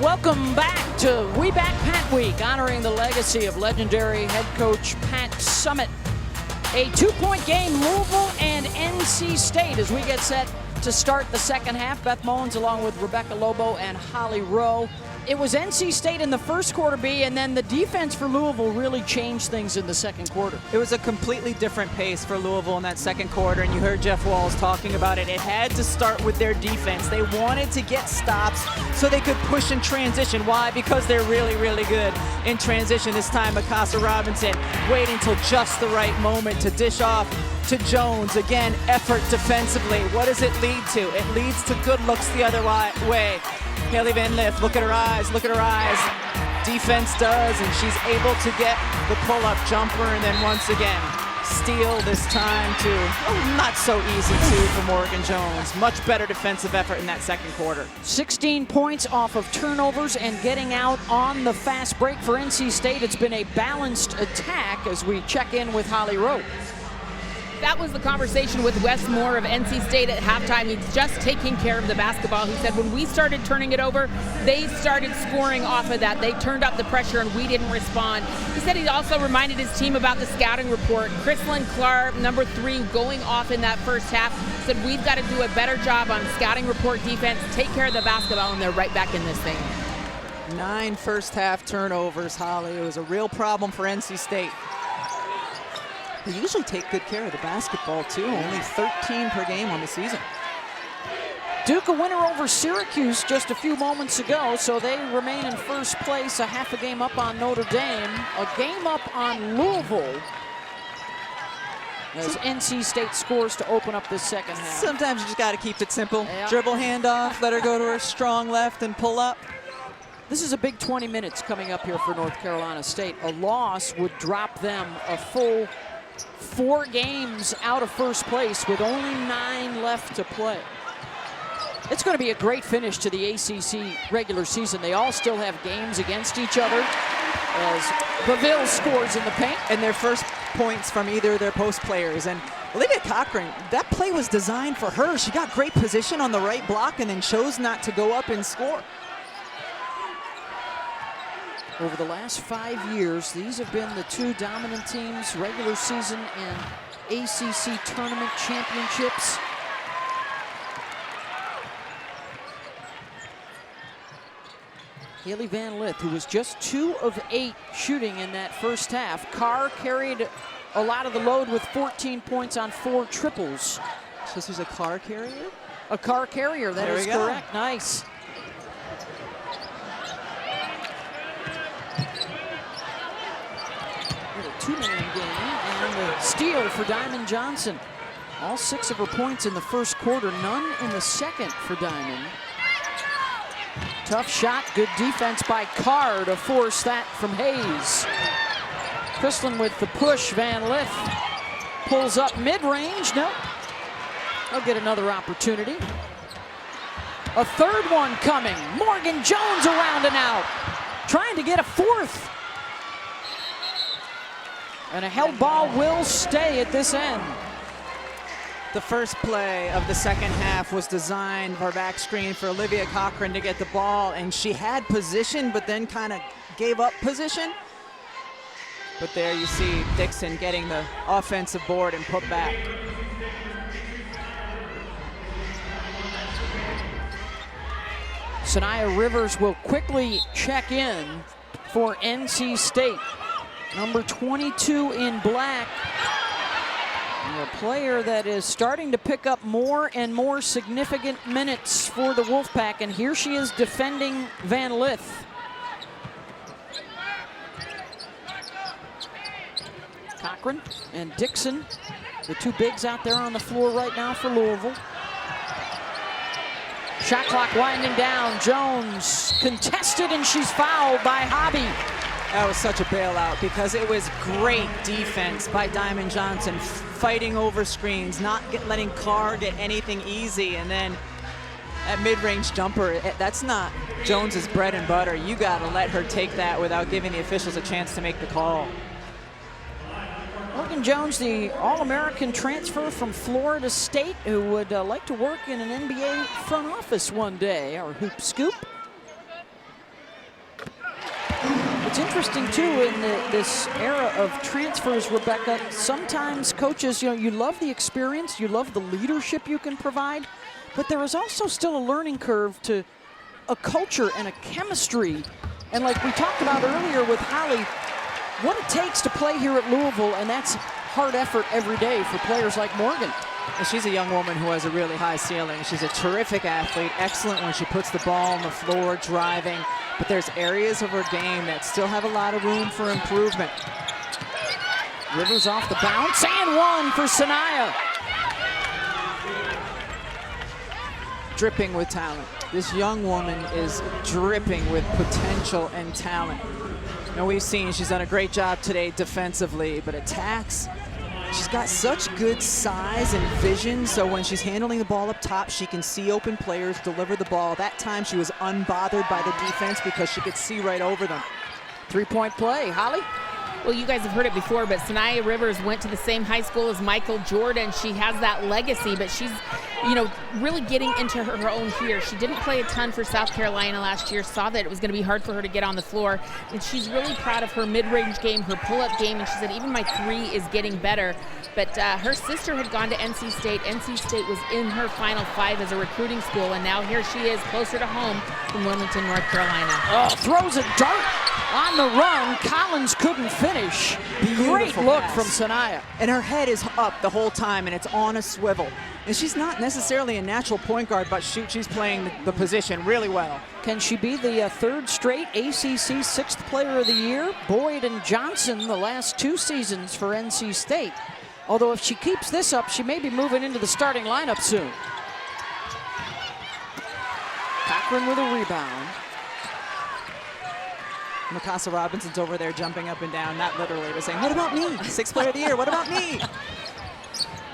Welcome back to We Back Pat Week, honoring the legacy of legendary head coach Pat Summitt. A 2-point game, Louisville and NC State, as we get set to start the second half. Beth Mullins along with Rebecca Lobo and Holly Rowe. It was NC State in the first quarter, B, and then the defense for Louisville really changed things in the second quarter. It was a completely different pace for Louisville in that second quarter, and you heard Jeff Walz talking about it. It had to start with their defense. They wanted to get stops so they could push in transition. Why? Because they're really, really good in transition. This time, Mikasa Robinson waiting till just the right moment to dish off to Jones. Again, effort defensively. What does it lead to? It leads to good looks the other way. Haley Van Lith, look at her eyes, look at her eyes. Defense does, and she's able to get the pull-up jumper, and then once again, steal this time to, not so easy too for Morgan Jones. Much better defensive effort in that second quarter. 16 points off of turnovers and getting out on the fast break for NC State. It's been a balanced attack as we check in with Holly Rowe. That was the conversation with Wes Moore of NC State at halftime. He's just taking care of the basketball. He said when we started turning it over, they started scoring off of that. They turned up the pressure and we didn't respond. He said he also reminded his team about the scouting report. Kristlyn Carr, number 3, going off in that first half. Said we've got to do a better job on scouting report defense, take care of the basketball, and they're right back in this thing. 9 first half turnovers, Holly. It was a real problem for NC State. They usually take good care of the basketball, too. Only 13 per game on the season. Duke a winner over Syracuse just a few moments ago, so they remain in first place, a half a game up on Notre Dame, a game up on Louisville, as NC State scores to open up this second half. Sometimes you just got to keep it simple. Yep. Dribble handoff, let her go to her strong left and pull up. This is a big 20 minutes coming up here for North Carolina State. A loss would drop them a full 4 games out of first place with only 9 left to play. It's going to be a great finish to the ACC regular season. They all still have games against each other as Baville scores in the paint. And their first points from either of their post players. And Olivia Cochran, that play was designed for her. She got great position on the right block and then chose not to go up and score. Over the last 5 years, these have been the 2 dominant teams, regular season and ACC tournament championships. Haley Van Lith, who was just 2 of 8 shooting in that first half. Carr carried a lot of the load with 14 points on 4 triples. So this was a car carrier? A car carrier, that is correct. Nice. A 2-man game and a steal for Diamond Johnson. All 6 of her points in the first quarter, none in the second for Diamond. Tough shot, good defense by Carr to force that from Hayes. Kristlyn with the push, Van Lith pulls up mid-range, no. They'll get another opportunity. A third one coming. Morgan Jones around and out. Trying to get a fourth. And a held ball will stay at this end. The first play of the second half was designed for back screen for Olivia Cochran to get the ball, and she had position, but then kind of gave up position. But there you see Dixon getting the offensive board and put back. Sanaya Rivers will quickly check in for NC State. Number 22 in black. And a player that is starting to pick up more and more significant minutes for the Wolfpack. And here she is defending Van Lith. Cochran and Dixon, the two bigs out there on the floor right now for Louisville. Shot clock winding down. Jones contested, and she's fouled by Hobby. That was such a bailout because it was great defense by Diamond Johnson, fighting over screens, not letting Carr get anything easy. And then that mid-range jumper, that's not Jones's bread and butter. You got to let her take that without giving the officials a chance to make the call. Morgan Jones, the All-American transfer from Florida State, who would like to work in an NBA front office one day, or hoop scoop. It's interesting, too, in this era of transfers, Rebecca, sometimes coaches, you love the experience, you love the leadership you can provide, but there is also still a learning curve to a culture and a chemistry. And like we talked about earlier with Holly, what it takes to play here at Louisville, and that's hard effort every day for players like Morgan. And she's a young woman who has a really high ceiling. She's a terrific athlete, excellent when she puts the ball on the floor, driving, but there's areas of her game that still have a lot of room for improvement. Rivers off the bounce, and one for Sanaya. Dripping with talent. This young woman is dripping with potential and talent. Now we've seen she's done a great job today defensively, but attacks, she's got such good size and vision, so when she's handling the ball up top, she can see open players, deliver the ball. That time she was unbothered by the defense because she could see right over them. Three-point play, Holly? Well, you guys have heard it before, but Sanaya Rivers went to the same high school as Michael Jordan. She has that legacy, but she's, really getting into her own here. She didn't play a ton for South Carolina last year, saw that it was going to be hard for her to get on the floor, and she's really proud of her mid-range game, her pull-up game, and she said, even my three is getting better. But her sister had gone to NC State. NC State was in her Final Five as a recruiting school, and now here she is closer to home from Wilmington, North Carolina. Oh, throws a dart on the run. Collins couldn't finish. Great look from Sanaya. And her head is up the whole time, and it's on a swivel. And she's not necessarily a natural point guard, but she's playing the position really well. Can she be the third straight ACC Sixth Player of the Year? Boyd and Johnson the last two seasons for NC State. Although if she keeps this up, she may be moving into the starting lineup soon. Cochran with a rebound. Mikasa Robinson's over there jumping up and down, not literally, but saying, what about me? Sixth Player of the Year, what about me?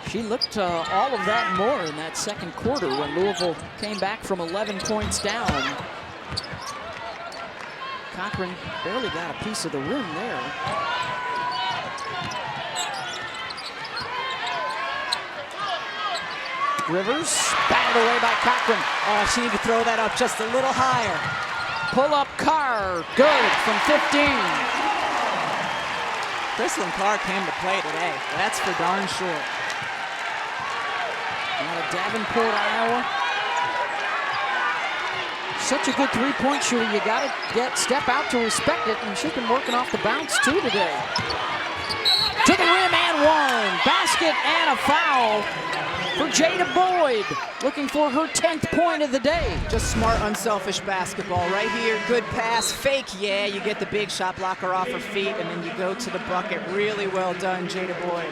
She looked all of that and more in that second quarter when Louisville came back from 11 points down. Cochran barely got a piece of the rim there. Rivers, batted away by Cochran. Oh, she needed to throw that up just a little higher. Pull-up Carr, good from 15. Crystal Carr came to play today. That's for darn sure. Out of Davenport, Iowa. Such a good three-point shooter. You got to step out to respect it, and she's been working off the bounce too today. To the rim and one. Basket and a foul for Jada Boyd, looking for her 10th point of the day. Just smart, unselfish basketball right here. Good pass, fake, yeah, you get the big shot blocker off her feet, and then you go to the bucket. Really well done, Jada Boyd.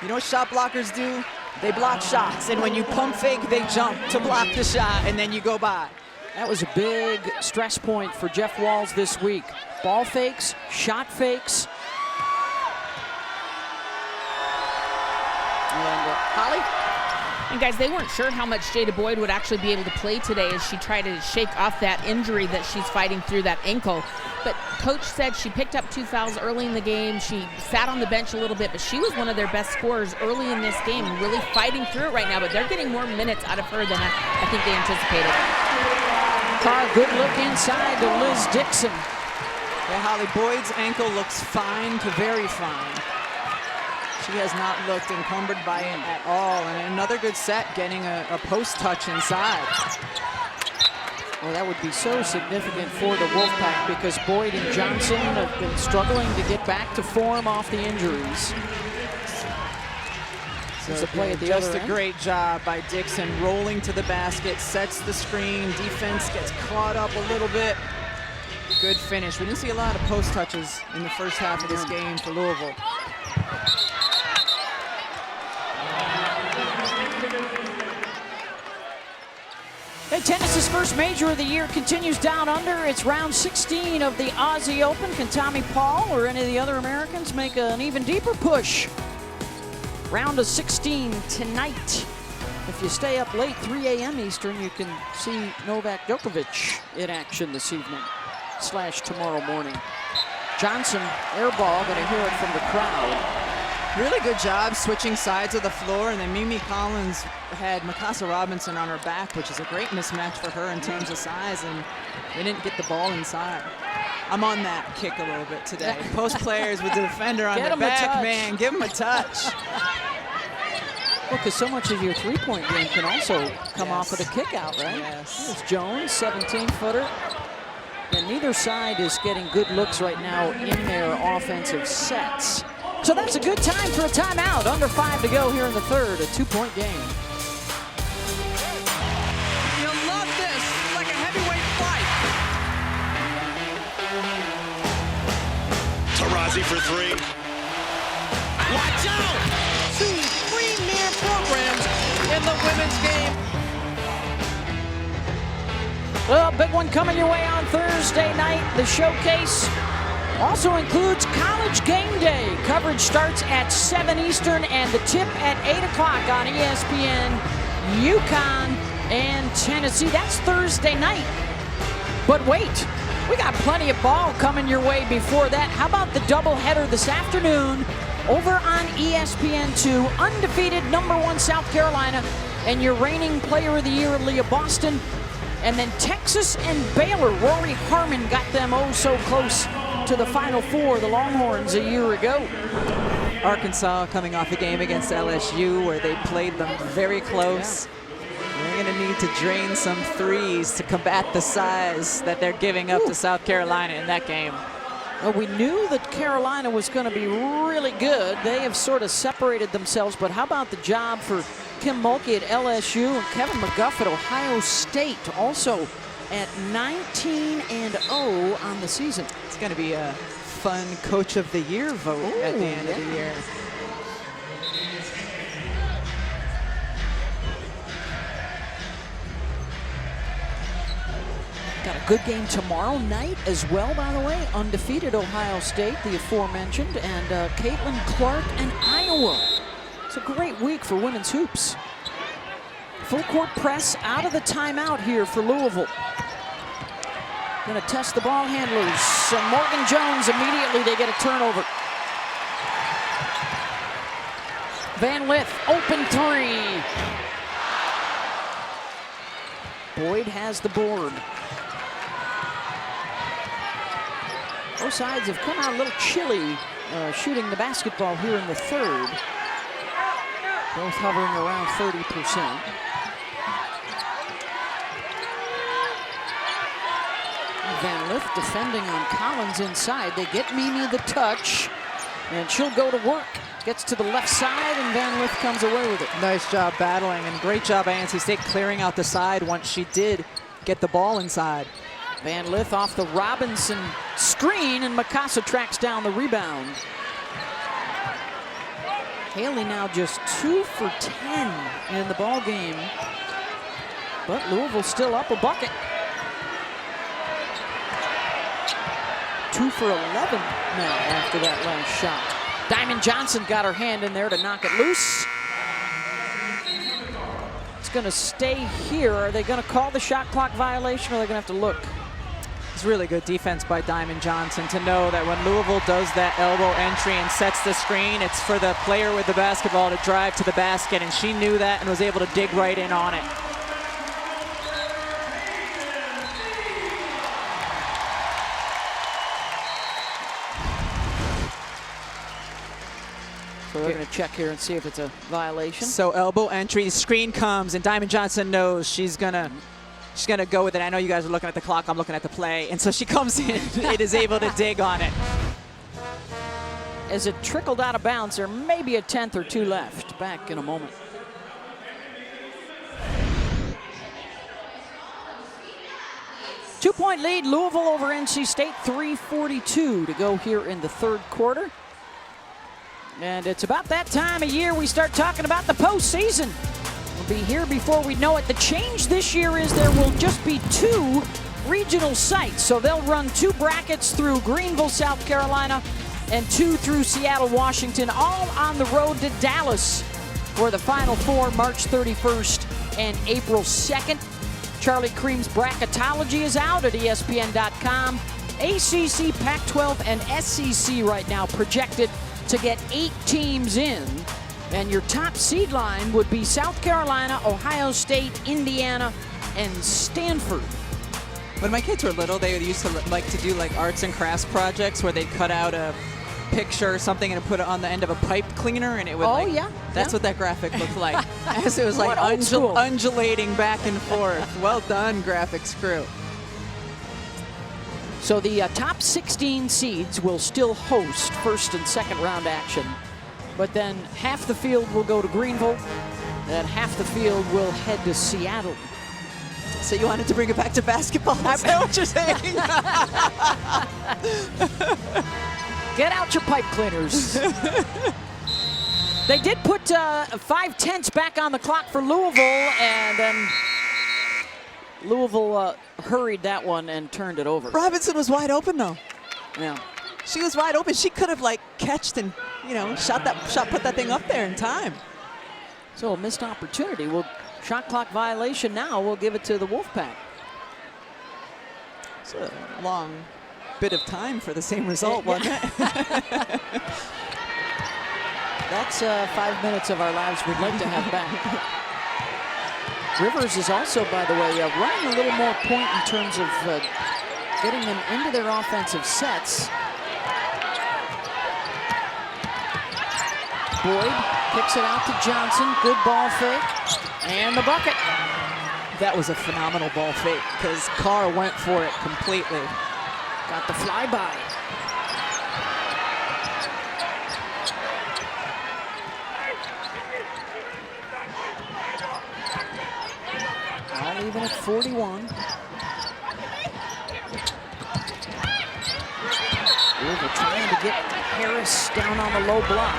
You know what shot blockers do? They block shots, and when you pump fake, they jump to block the shot, and then you go by. That was a big stress point for Jeff Walls this week. Ball fakes, shot fakes. And Holly? And guys, they weren't sure how much Jada Boyd would actually be able to play today as she tried to shake off that injury that she's fighting through, that ankle. But coach said she picked up 2 fouls early in the game. She sat on the bench a little bit, but she was one of their best scorers early in this game, really fighting through it right now. But they're getting more minutes out of her than I think they anticipated. Carr, good look inside to Liz Dixon. Yeah, Holly, Boyd's ankle looks fine to very fine. She has not looked encumbered by it at all. And another good set, getting a post touch inside. Well, that would be so significant for the Wolfpack because Boyd and Johnson have been struggling to get back to form off the injuries. So a play at the other end. Just a great job by Dixon, rolling to the basket, sets the screen, defense gets caught up a little bit. Good finish. We didn't see a lot of post touches in the first half of this game for Louisville. Hey, tennis's first major of the year continues down under. It's round 16 of the Aussie Open. Can Tommy Paul or any of the other Americans make an even deeper push? Round of 16 tonight. If you stay up late, 3 a.m. Eastern, you can see Novak Djokovic in action this evening / tomorrow morning. Johnson, air ball, gonna hear it from the crowd. Really good job switching sides of the floor, and then Mimi Collins had Mikasa Robinson on her back, which is a great mismatch for her in terms of size, and they didn't get the ball inside. I'm on that kick a little bit today. Post players with the defender on their back, man, give them a touch. Well, because so much of your three-point game can also come off of the kick out, right? Yes. Here's Jones, 17-footer. And neither side is getting good looks right now in their offensive sets. So that's a good time for a timeout. Under 5 to go here in the third, a 2-point game. You'll love this, like a heavyweight fight. Tarazi for 3. Watch out! 2 premier programs in the women's game. Well, big one coming your way on Thursday night. The showcase also includes College Game Day. Coverage starts at 7 Eastern and the tip at 8 o'clock on ESPN, UConn, and Tennessee. That's Thursday night. But wait, we got plenty of ball coming your way before that. How about the doubleheader this afternoon over on ESPN2? Undefeated #1 South Carolina and your reigning player of the year, Leah Boston. And then Texas and Baylor. Rory Harmon got them oh so close to the Final Four, the Longhorns, a year ago. Arkansas coming off a game against LSU where they played them very close. Yeah. They're going to need to drain some threes to combat the size that they're giving up to South Carolina in that game. Well, we knew that Carolina was going to be really good. They have sort of separated themselves, but how about the job for Kim Mulkey at LSU and Kevin McGuff at Ohio State, also at 19-0 on the season. It's going to be a fun Coach of the Year vote at the end of the year. Got a good game tomorrow night as well, by the way. Undefeated Ohio State, the aforementioned, and Caitlin Clark and Iowa. It's a great week for women's hoops. Full court press out of the timeout here for Louisville. Gonna test the ball handlers. Morgan Jones, immediately they get a turnover. Van Lith, open 3. Boyd has the board. Both sides have come out a little chilly shooting the basketball here in the third. Both hovering around 30%. Van Lith defending on Collins inside. They get Mimi the touch, and she'll go to work. Gets to the left side, and Van Lith comes away with it. Nice job battling, and great job by NC State clearing out the side once she did get the ball inside. Van Lith off the Robinson screen, and Mikasa tracks down the rebound. Haley now just 2 for 10 in the ball game, but Louisville still up a bucket. 2 for 11 now after that last shot. Diamond Johnson got her hand in there to knock it loose. it's going to stay here. Are they going to call the shot clock violation, or are they going to have to look? It's really good defense by Diamond Johnson to know that when Louisville does that elbow entry and sets the screen, it's for the player with the basketball to drive to the basket, and she knew that and was able to dig right in on it. So they're going to check here and see if it's a violation. So elbow entry, the screen comes, and Diamond Johnson knows she's gonna go with it. I know you guys are looking at the clock, I'm looking at the play, and so she comes in and is able to dig on it. As it trickled out of bounds, there may be a tenth or two left. Back in a moment. Two-point lead, Louisville over NC State, 3:42 to go here in the third quarter. And it's about that time of year we start talking about the postseason. We'll be here before we know it. The change this year is there will just be 2 regional sites. So they'll run 2 brackets through Greenville, South Carolina, and 2 through Seattle, Washington, all on the road to Dallas for the Final Four, March 31st and April 2nd. Charlie Cream's bracketology is out at ESPN.com. ACC, Pac-12, and SEC right now projected to get 8 teams in. And your top seed line would be South Carolina, Ohio State, Indiana, and Stanford. When my kids were little, they used to like to do like arts and crafts projects where they'd cut out a picture or something and put it on the end of a pipe cleaner, and it would that's what that graphic looked like. As it was like undulating back and forth. Well done, graphics crew. So the top 16 seeds will still host first and second round action. But then half the field will go to Greenville, and half the field will head to Seattle. So you wanted to bring it back to basketball? Is that what you're saying? Get out your pipe cleaners. They did put 5 tenths back on the clock for Louisville, and then Louisville hurried that one and turned it over. Robinson was wide open, though. Yeah. She was wide open. She could have like catched and, you know, put that thing up there in time. So a missed opportunity. Well, shot clock violation now. We'll give it to the Wolfpack. It's a long bit of time for the same result, wasn't it? That's 5 minutes of our lives we'd like to have back. Rivers is also, by the way, running a little more point in terms of getting them into their offensive sets. Boyd kicks it out to Johnson. Good ball fake. And the bucket. That was a phenomenal ball fake because Carr went for it completely. Got the flyby. All even at 41. Louisville trying to get Harris down on the low block.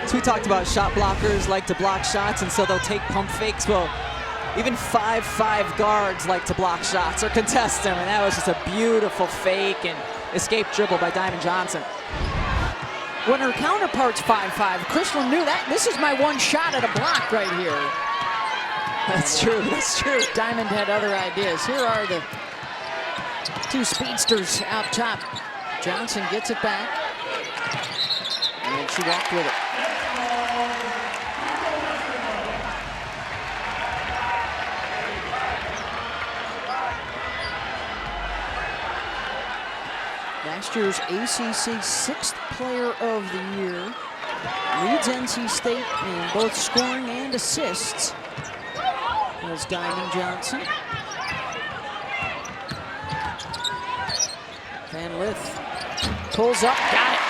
So we talked about shot blockers like to block shots, and so they'll take pump fakes. Well, even 5'5" guards like to block shots or contest them, and that was just a beautiful fake and escape dribble by Diamond Johnson. When her counterpart's 5'5", Chrislyn knew that. This is my one shot at a block right here. That's true, that's true. Diamond had other ideas. Here are the 2 speedsters out top. Johnson gets it back, and she walked with it. Last year's ACC 6th Player of the Year. Leads NC State in both scoring and assists. There's Diamond Johnson. Van Lith pulls up, got it.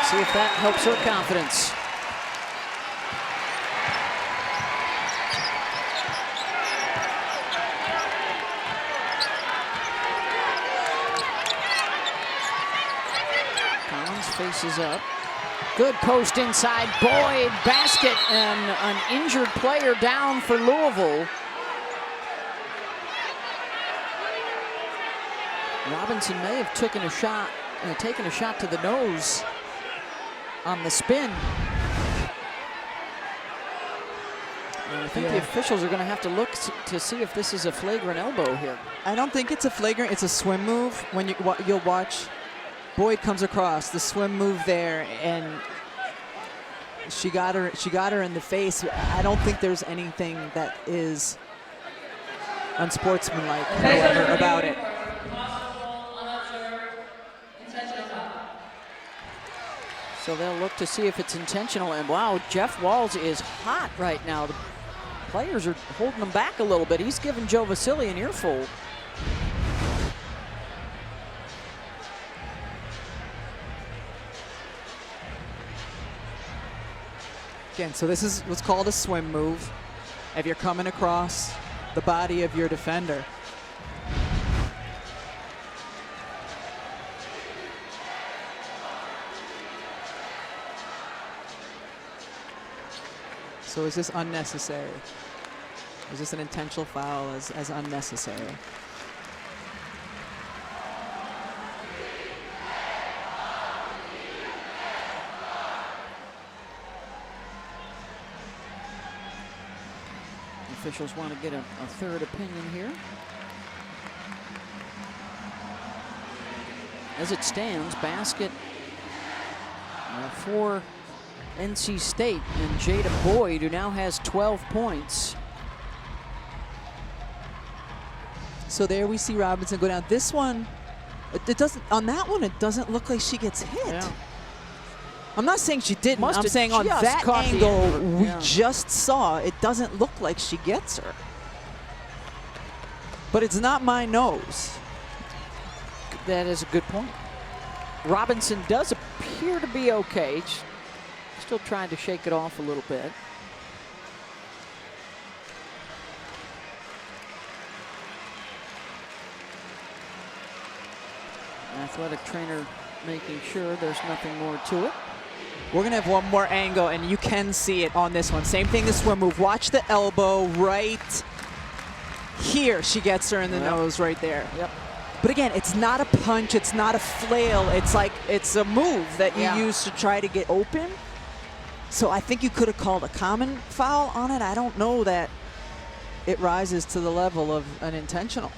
See if that helps her confidence. Faces up. Good post inside. Boyd, basket, and an injured player down for Louisville. Robinson may have taken a shot to the nose on the spin. I think the officials are going to have to look to see if this is a flagrant elbow here. I don't think it's a flagrant. It's a swim move. When you'll watch, Boyd comes across the swim move there, and she got her in the face. I don't think there's anything that is unsportsmanlike, however, about it. So they'll look to see if it's intentional. And wow, Jeff Walls is hot right now. The players are holding him back a little bit. He's giving Joe Vasili an earful. Again, so this is what's called a swim move. If you're coming across the body of your defender. So is this unnecessary? Is this an intentional foul as unnecessary? Officials want to get a third opinion here. As it stands, basket for NC State and Jada Boyd, who now has 12 points. So there we see Robinson go down. This one, it doesn't. On that one, it doesn't look like she gets hit. Yeah. I'm not saying she didn't. I'm saying on that angle we just saw, it doesn't look like she gets her. But it's not my nose. That is a good point. Robinson does appear to be okay. She's still trying to shake it off a little bit. Athletic trainer making sure there's nothing more to it. We're going to have one more angle, and you can see it on this one. Same thing, the swim move. Watch the elbow right here. She gets her in the nose right there. Yep. But again, it's not a punch. It's not a flail. It's like it's a move that you use to try to get open. So I think you could have called a common foul on it. I don't know that it rises to the level of an intentional.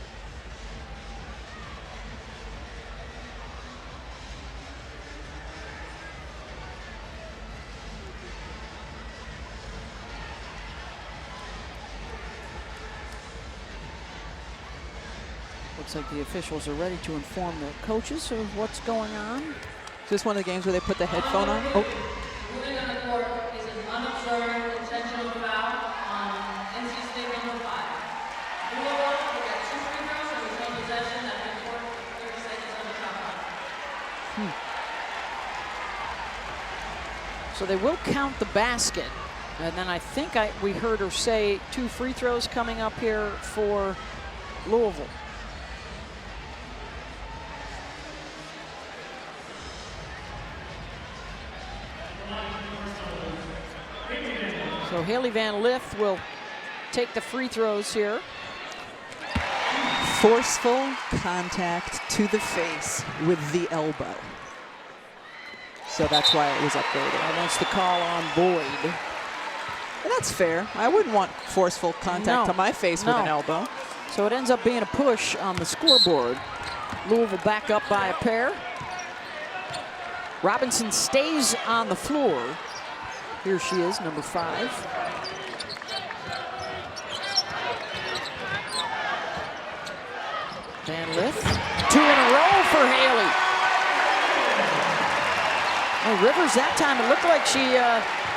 Looks like the officials are ready to inform the coaches of what's going on. Is this one of the games where they put the headphone on? Oh. Moving on the court is an unobserved intentional foul on NC State number 5. Louisville, we got 2 free throws and retain possession at the court 30 seconds on the shot clock. So they will count the basket. And then I think we heard her say 2 free throws coming up here for Louisville. So Haley Van Lith will take the free throws here. Forceful contact to the face with the elbow. So that's why it was upgraded. And that's the call on Boyd. And that's fair. I wouldn't want forceful contact to my face with an elbow. So it ends up being a push on the scoreboard. Louisville back up by a pair. Robinson stays on the floor. Here she is, number 5. Van Lith, 2 in a row for Haley. Oh, Rivers that time, it looked like she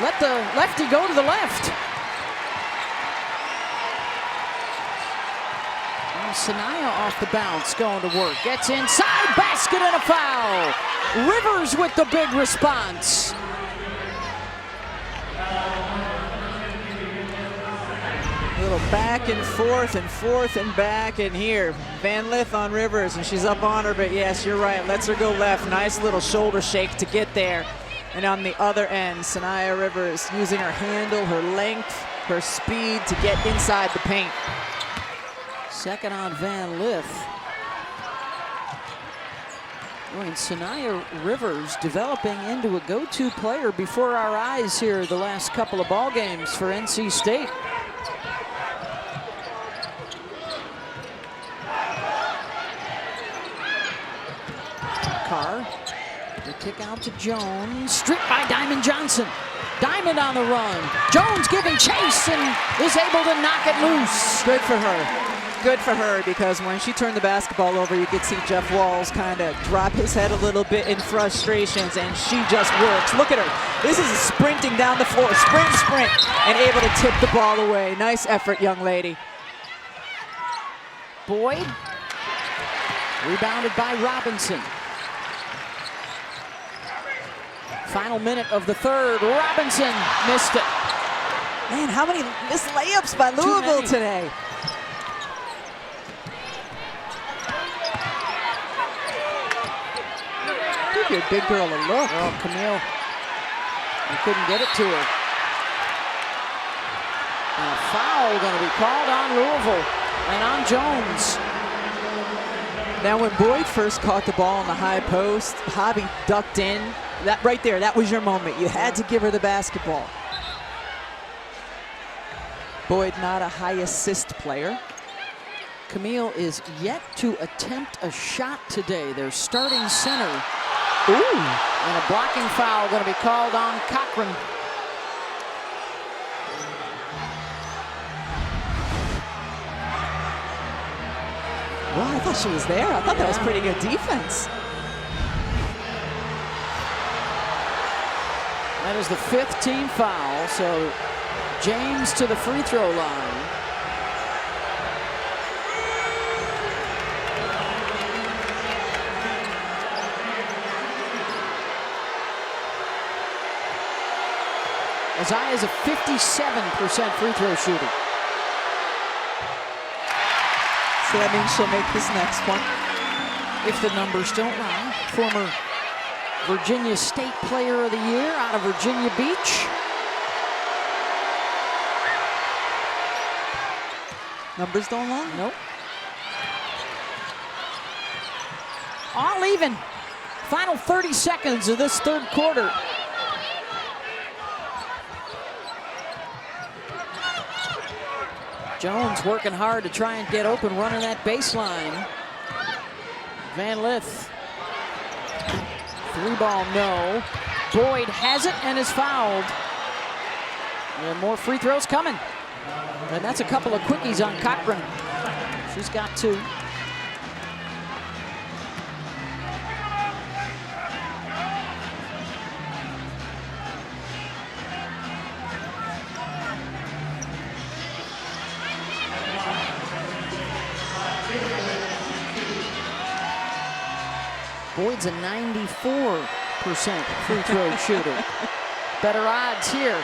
let the lefty go to the left. And Sanaya off the bounce, going to work. Gets inside, basket and a foul. Rivers with the big response. A little back and forth and back, and here Van Lith on Rivers, and she's up on her, but yes, you're right, lets her go left. Nice little shoulder shake to get there. And on the other end, Sanaya Rivers using her handle, her length, her speed to get inside the paint. Second on Van Lith. And Sanaya Rivers developing into a go-to player before our eyes here the last couple of ball games for NC State. Carr. The kick out to Jones. Stripped by Diamond Johnson. Diamond on the run. Jones giving chase and is able to knock it loose. Good for her. Good for her, because when she turned the basketball over, you could see Jeff Walls kind of drop his head a little bit in frustrations, and she just works. Look at her. This is sprinting down the floor. Sprint, and able to tip the ball away. Nice effort, young lady. Boyd. Rebounded by Robinson. Final minute of the third. Robinson missed it. Man, how many missed layups by Louisville today? Give your big girl a look. Oh, Camille. He couldn't get it to her. And a foul going to be called on Louisville and on Jones. Now, when Boyd first caught the ball in the high post, Hobby ducked in. That right there, that was your moment. You had to give her the basketball. Boyd, not a high assist player. Camille is yet to attempt a shot today. Their starting center. Ooh. And a blocking foul going to be called on Cochran. Well, I thought she was there. I thought that was pretty good defense. That is the 5th team foul, so James to the free throw line. Isaiah is a 57% free throw shooter. So that means she'll make this next one. If the numbers don't lie. Former Virginia State Player of the Year out of Virginia Beach. Numbers don't lie? Nope. All even. Final 30 seconds of this third quarter. Jones working hard to try and get open, running that baseline. Van Lith. 3-ball, no. Boyd has it and is fouled. And more free throws coming. And that's a couple of quickies on Cochran. She's got 2. Boyd's a 94% free throw shooter. Better odds here.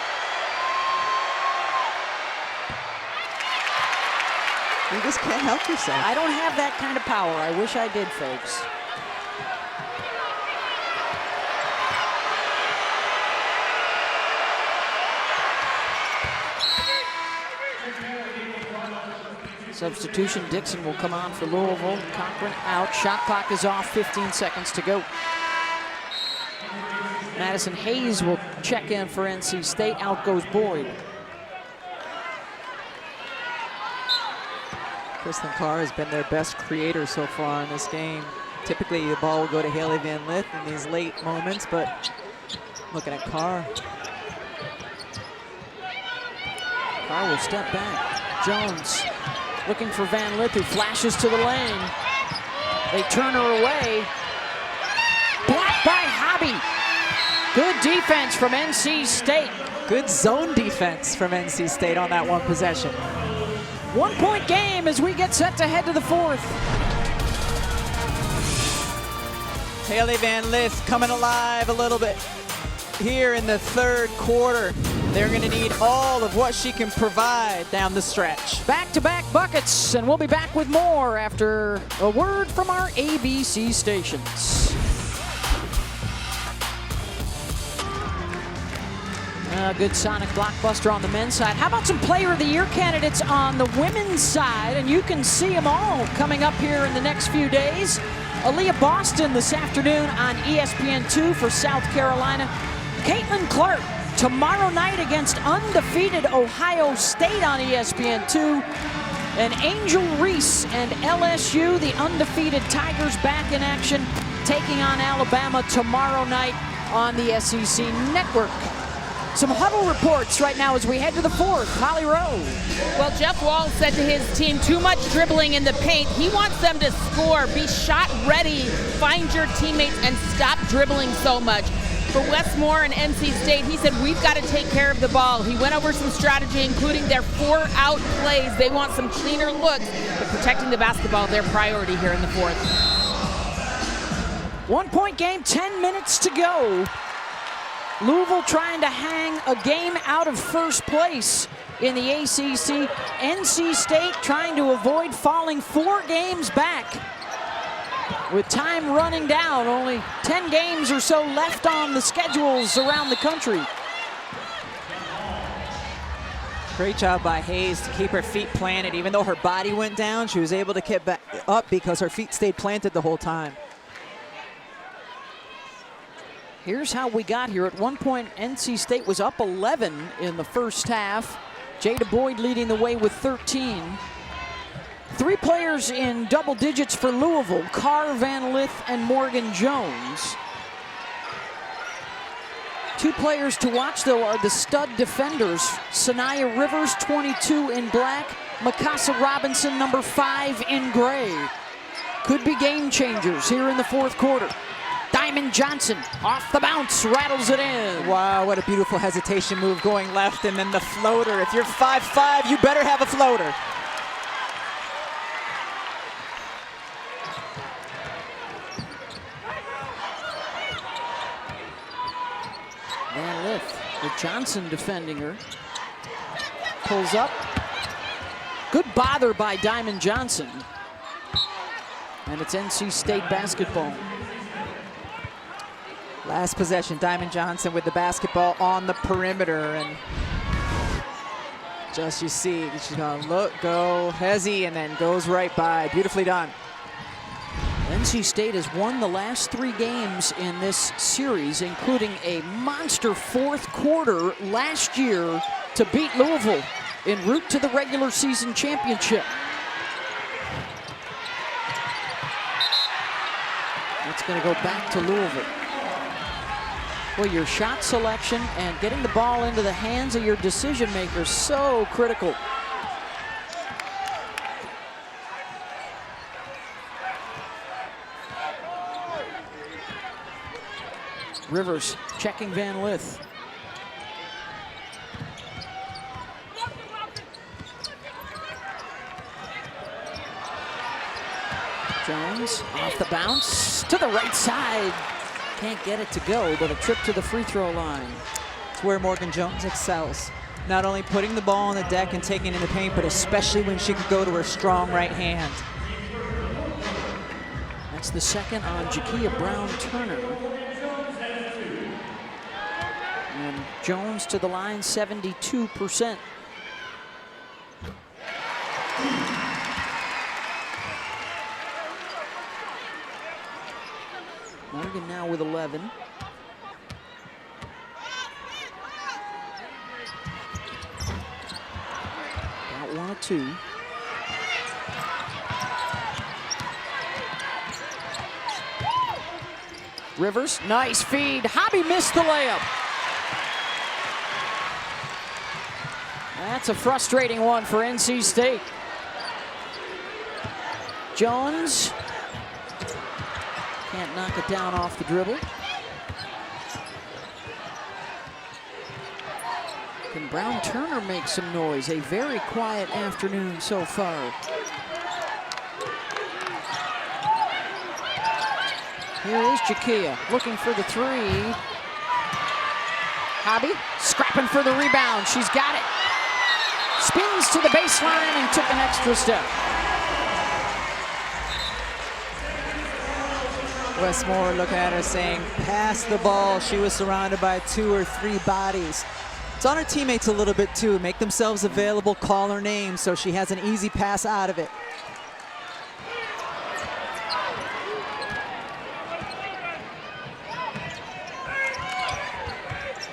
You just can't help yourself. I don't have that kind of power. I wish I did, folks. Substitution, Dixon will come on for Louisville. Cochran out, shot clock is off, 15 seconds to go. Madison Hayes will check in for NC State, out goes Boyd. Kristen Carr has been their best creator so far in this game. Typically the ball will go to Haley Van Lith in these late moments, but looking at Carr. Carr will step back. Jones looking for Van Lith, who flashes to the lane. They turn her away. Blocked by Hobby. Good defense from NC State. Good zone defense from NC State on that one possession. 1-point game as we get set to head to the 4th. Haley Van Lith coming alive a little bit here in the third quarter. They're going to need all of what she can provide down the stretch. Back-to-back buckets, and we'll be back with more after a word from our ABC stations. Good sonic blockbuster on the men's side. How about some Player of the Year candidates on the women's side? And you can see them all coming up here in the next few days. Aaliyah Boston this afternoon on ESPN2 for South Carolina. Caitlin Clark tomorrow night against undefeated Ohio State on ESPN2. And Angel Reese and LSU, the undefeated Tigers, back in action taking on Alabama tomorrow night on the SEC Network. Some huddle reports right now as we head to the fourth. Holly Rowe. Well, Jeff Walz said to his team, too much dribbling in the paint. He wants them to score, be shot ready, find your teammates, and stop dribbling so much. For Westmore and NC State, he said, we've got to take care of the ball. He went over some strategy, including their 4-out plays. They want some cleaner looks, but protecting the basketball, their priority here in the fourth. 1-point game, 10 minutes to go. Louisville trying to hang a game out of first place in the ACC. NC State trying to avoid falling 4 games back. With time running down, only 10 games or so left on the schedules around the country. Great job by Hayes to keep her feet planted. Even though her body went down, she was able to get back up because her feet stayed planted the whole time. Here's how we got here. At one point, NC State was up 11 in the first half. Jada Boyd leading the way with 13. 3 players in double digits for Louisville, Carr, Van Lith, and Morgan Jones. 2 players to watch, though, are the stud defenders. Sanaya Rivers, 22 in black. Mikasa Robinson, number 5 in gray. Could be game changers here in the fourth quarter. Diamond Johnson off the bounce, rattles it in. Wow, what a beautiful hesitation move going left, and then the floater. If you're 5'5", you better have a floater. Van Lith with Johnson defending her. Pulls up. Good bother by Diamond Johnson. And it's NC State basketball. Last possession, Diamond Johnson with the basketball on the perimeter, and just you see, she's gonna look, go, hezzy, and then goes right by. Beautifully done. NC State has won the last 3 games in this series, including a monster fourth quarter last year to beat Louisville en route to the regular season championship. That's gonna go back to Louisville. Well, your shot selection and getting the ball into the hands of your decision makers, so critical. Rivers checking Van Lith. Jones off the bounce to the right side. Can't get it to go, but a trip to the free throw line. It's where Morgan Jones excels. Not only putting the ball on the deck and taking it in the paint, but especially when she could go to her strong right hand. That's the second on Jakia Brown-Turner. And Jones to the line, 72%. Morgan now with 11. Got 1 or 2. Rivers, nice feed. Hobby missed the layup. That's a frustrating one for NC State. Jones can't knock it down off the dribble. Can Brown-Turner make some noise? A very quiet afternoon so far. Here is Jakia looking for the 3. Hobby scrapping for the rebound. She's got it. Spins to the baseline and took an extra step. Westmore looking at her saying, pass the ball. She was surrounded by 2 or 3 bodies. It's on her teammates a little bit too. Make themselves available, call her name so she has an easy pass out of it.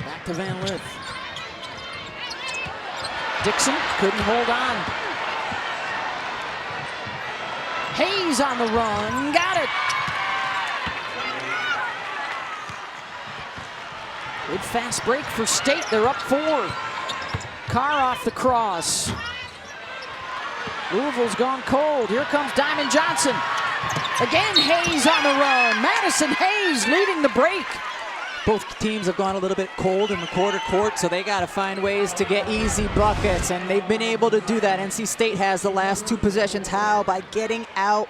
Back to Van Lith. Dixon couldn't hold on. Hayes on the run, got it. Good fast break for State. They're up 4. Carr off the cross. Louisville's gone cold. Here comes Diamond Johnson. Again, Hayes on the run. Madison Hayes leading the break. Both teams have gone a little bit cold in the quarter court, so they got to find ways to get easy buckets, and they've been able to do that. NC State has the last 2 possessions. How? By getting out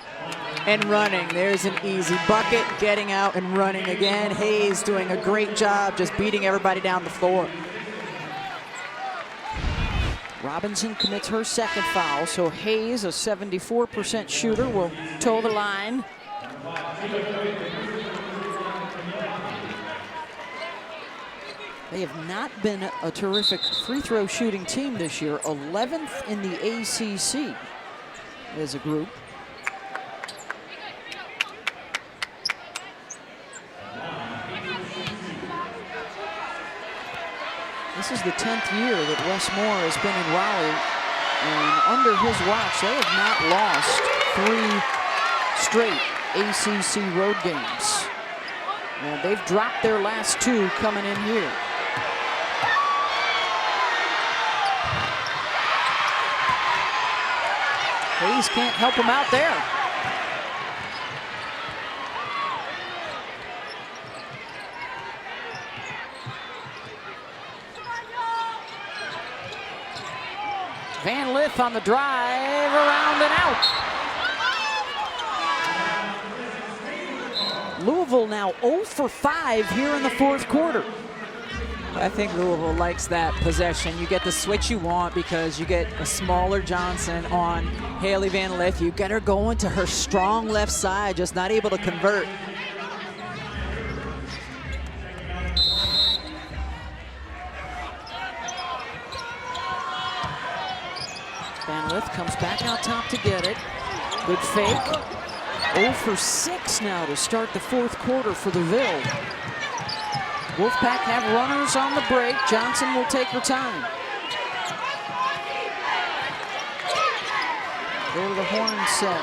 and running. There's an easy bucket, getting out and running again. Hayes doing a great job just beating everybody down the floor. Robinson commits her second foul, so Hayes, a 74% shooter, will toe the line. They have not been a terrific free throw shooting team this year, 11th in the ACC as a group. This is the 10th year that Wes Moore has been in Raleigh, and under his watch, they have not lost 3 straight ACC road games. And they've dropped their last 2 coming in here. Hayes can't help him out there. Van Lith on the drive, around and out. Louisville now 0 for 5 here in the 4th quarter. I think Louisville likes that possession. You get the switch you want because you get a smaller Johnson on Haley Van Lith. You get her going to her strong left side, just not able to convert. Van Lith comes back out top to get it. Good fake. 0 for 6 now to start the 4th quarter for the Ville. Wolfpack have runners on the break. Johnson will take her time. Go to the horn set.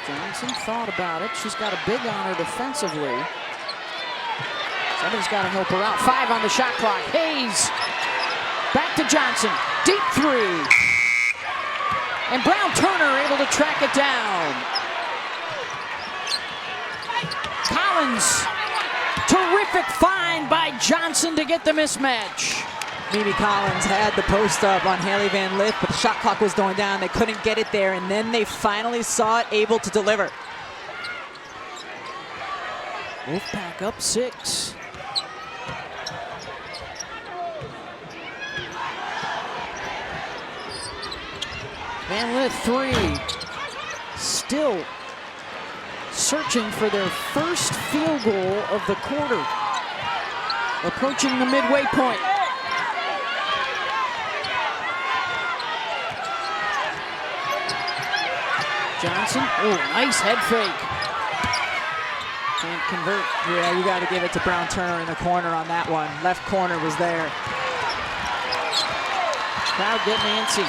Johnson thought about it. She's got a big on her defensively. Somebody's got to help her out. 5 on the shot clock. Hayes. Back to Johnson. Deep 3. And Brown Turner able to track it down. Collins. Terrific find by Johnson to get the mismatch. Mimi Collins had the post up on Haley Van Lith, but the shot clock was going down. They couldn't get it there, and then they finally saw it, able to deliver. Wolfpack up 6. Van Lith 3. Still searching for their first field goal of the quarter. Approaching the midway point. Johnson, oh, nice head fake. Can't convert. Yeah, you got to give it to Brown Turner in the corner on that one. Left corner was there. Crowd getting antsy.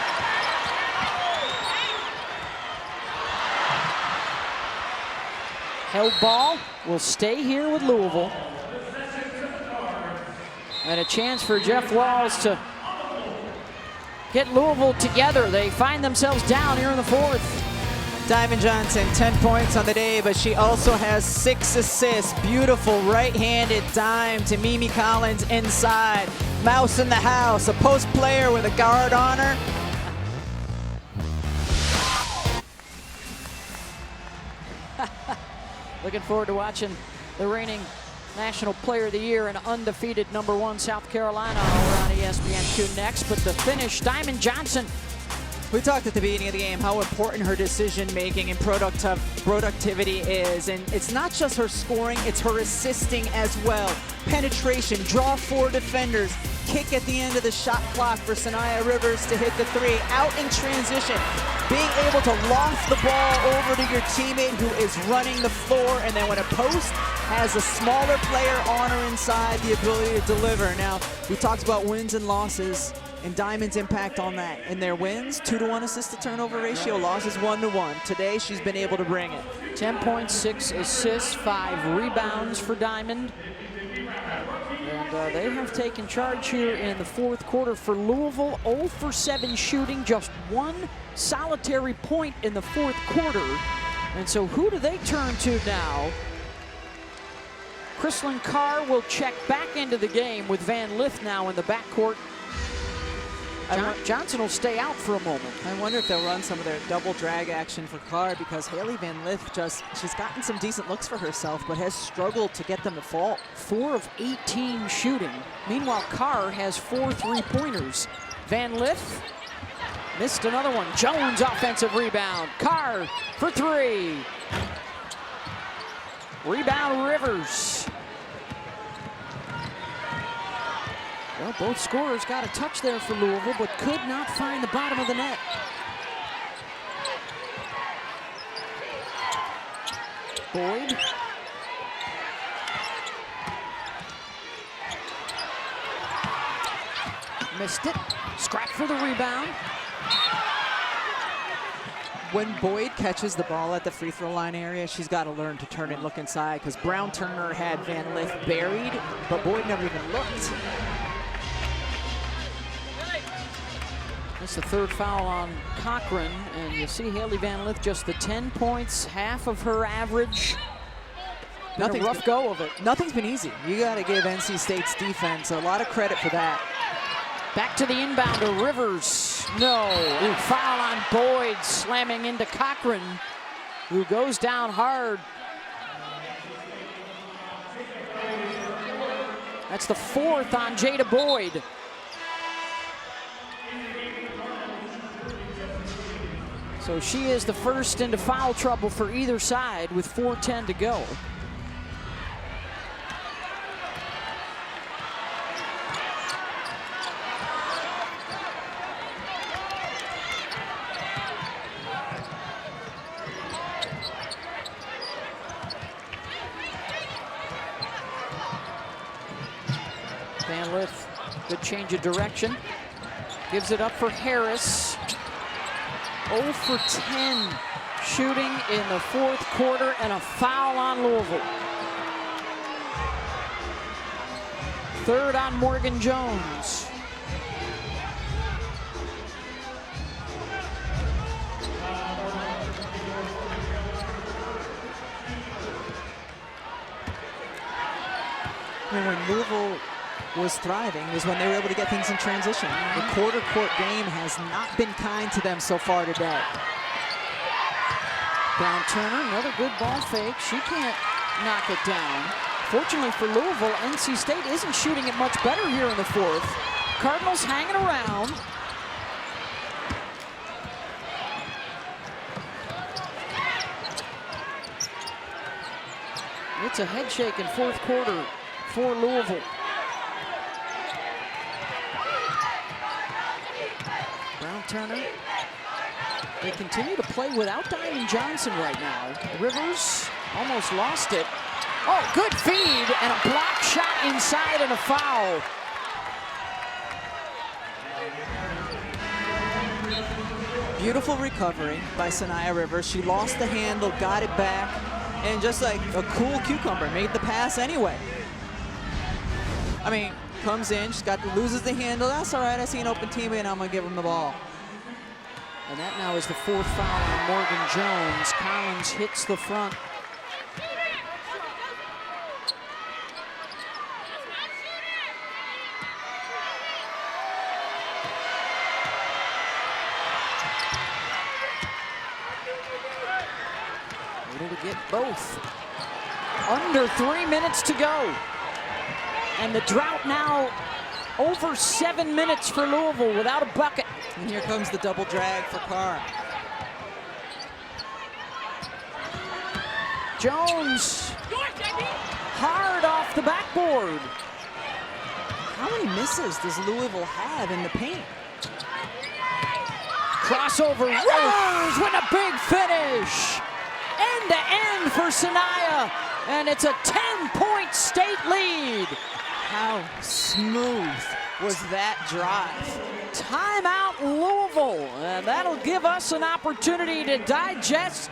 Held ball will stay here with Louisville. And a chance for Jeff Walls to get Louisville together. They find themselves down here in the 4th. Diamond Johnson, 10 points on the day, but she also has 6 assists. Beautiful right-handed dime to Mimi Collins inside. Mouse in the house, a post player with a guard on her. Looking forward to watching the reigning National Player of the Year and undefeated #1 South Carolina over on ESPN2 next. But the finish, Diamond Johnson. We talked at the beginning of the game how important her decision-making and productivity is. And it's not just her scoring, it's her assisting as well. Penetration, draw 4 defenders, kick at the end of the shot clock for Sanaya Rivers to hit the three. Out in transition, being able to loft the ball over to your teammate who is running the floor, and then when a post has a smaller player on or inside, the ability to deliver. Now, we talked about wins and losses and Diamond's impact on that. In their wins, 2-to-1 assist to turnover ratio, losses 1-to-1. Today, she's been able to bring it. 10.6 assists, 5 rebounds for Diamond. And they have taken charge here in the fourth quarter for Louisville. 0 for 7 shooting, just 1 solitary point in the fourth quarter. And so who do they turn to now? Chrislyn Carr will check back into the game with Van Lith now in the backcourt. Johnson will stay out for a moment. I wonder if they'll run some of their double drag action for Carr, because Haley Van Lith she's gotten some decent looks for herself, but has struggled to get them to fall. 4 of 18 shooting. Meanwhile, Carr has 4 3-pointers. Van Lith missed another one. Jones offensive rebound. Carr for 3. Rebound Rivers. Well, both scorers got a touch there for Louisville, but could not find the bottom of the net. Boyd. Missed it. Scrap for the rebound. When Boyd catches the ball at the free throw line area, she's got to learn to turn and look inside, because Brown Turner had Van Lith buried, but Boyd never even looked. That's the 3rd foul on Cochran, and you see Haley Van Lith just the 10 points, half of her average. Nothing rough go of it. Nothing's been easy. You got to give NC State's defense a lot of credit for that. Back to the inbounder, Rivers. No. Ooh, foul on Boyd, slamming into Cochran, who goes down hard. That's the 4th on Jada Boyd. So she is the first into foul trouble for either side with 4:10 to go. Van Lith, good change of direction. Gives it up for Harris. 0 for 10 shooting in the fourth quarter, and a foul on Louisville. 3rd on Morgan Jones. And when Louisville was thriving was when they were able to get things in transition. The quarter court game has not been kind to them so far today. Brown Turner, another good ball fake. She can't knock it down. Fortunately for Louisville, NC State isn't shooting it much better here in the 4th. Cardinals hanging around. It's a head shake in fourth quarter for Louisville. Brown Turner. They continue to play without Diamond Johnson right now. Rivers almost lost it. Oh, good feed and a block shot inside and a foul. Beautiful recovery by Sanaya Rivers. She lost the handle, got it back, and just like a cool cucumber, made the pass anyway. I mean, comes in, loses the handle. That's all right, I see an open teammate and I'm gonna give him the ball. And that now is the 4th foul on Morgan Jones. Collins hits the front. Able to get both. Under 3 minutes to go. And the drought now over 7 minutes for Louisville without a bucket. And here comes the double drag for Carr. Jones hard off the backboard. How many misses does Louisville have in the paint? Crossover, Rivers with a big finish. End to end for Sanaya, and it's a 10-point state lead. How smooth was that drive? Timeout Louisville, and that'll give us an opportunity to digest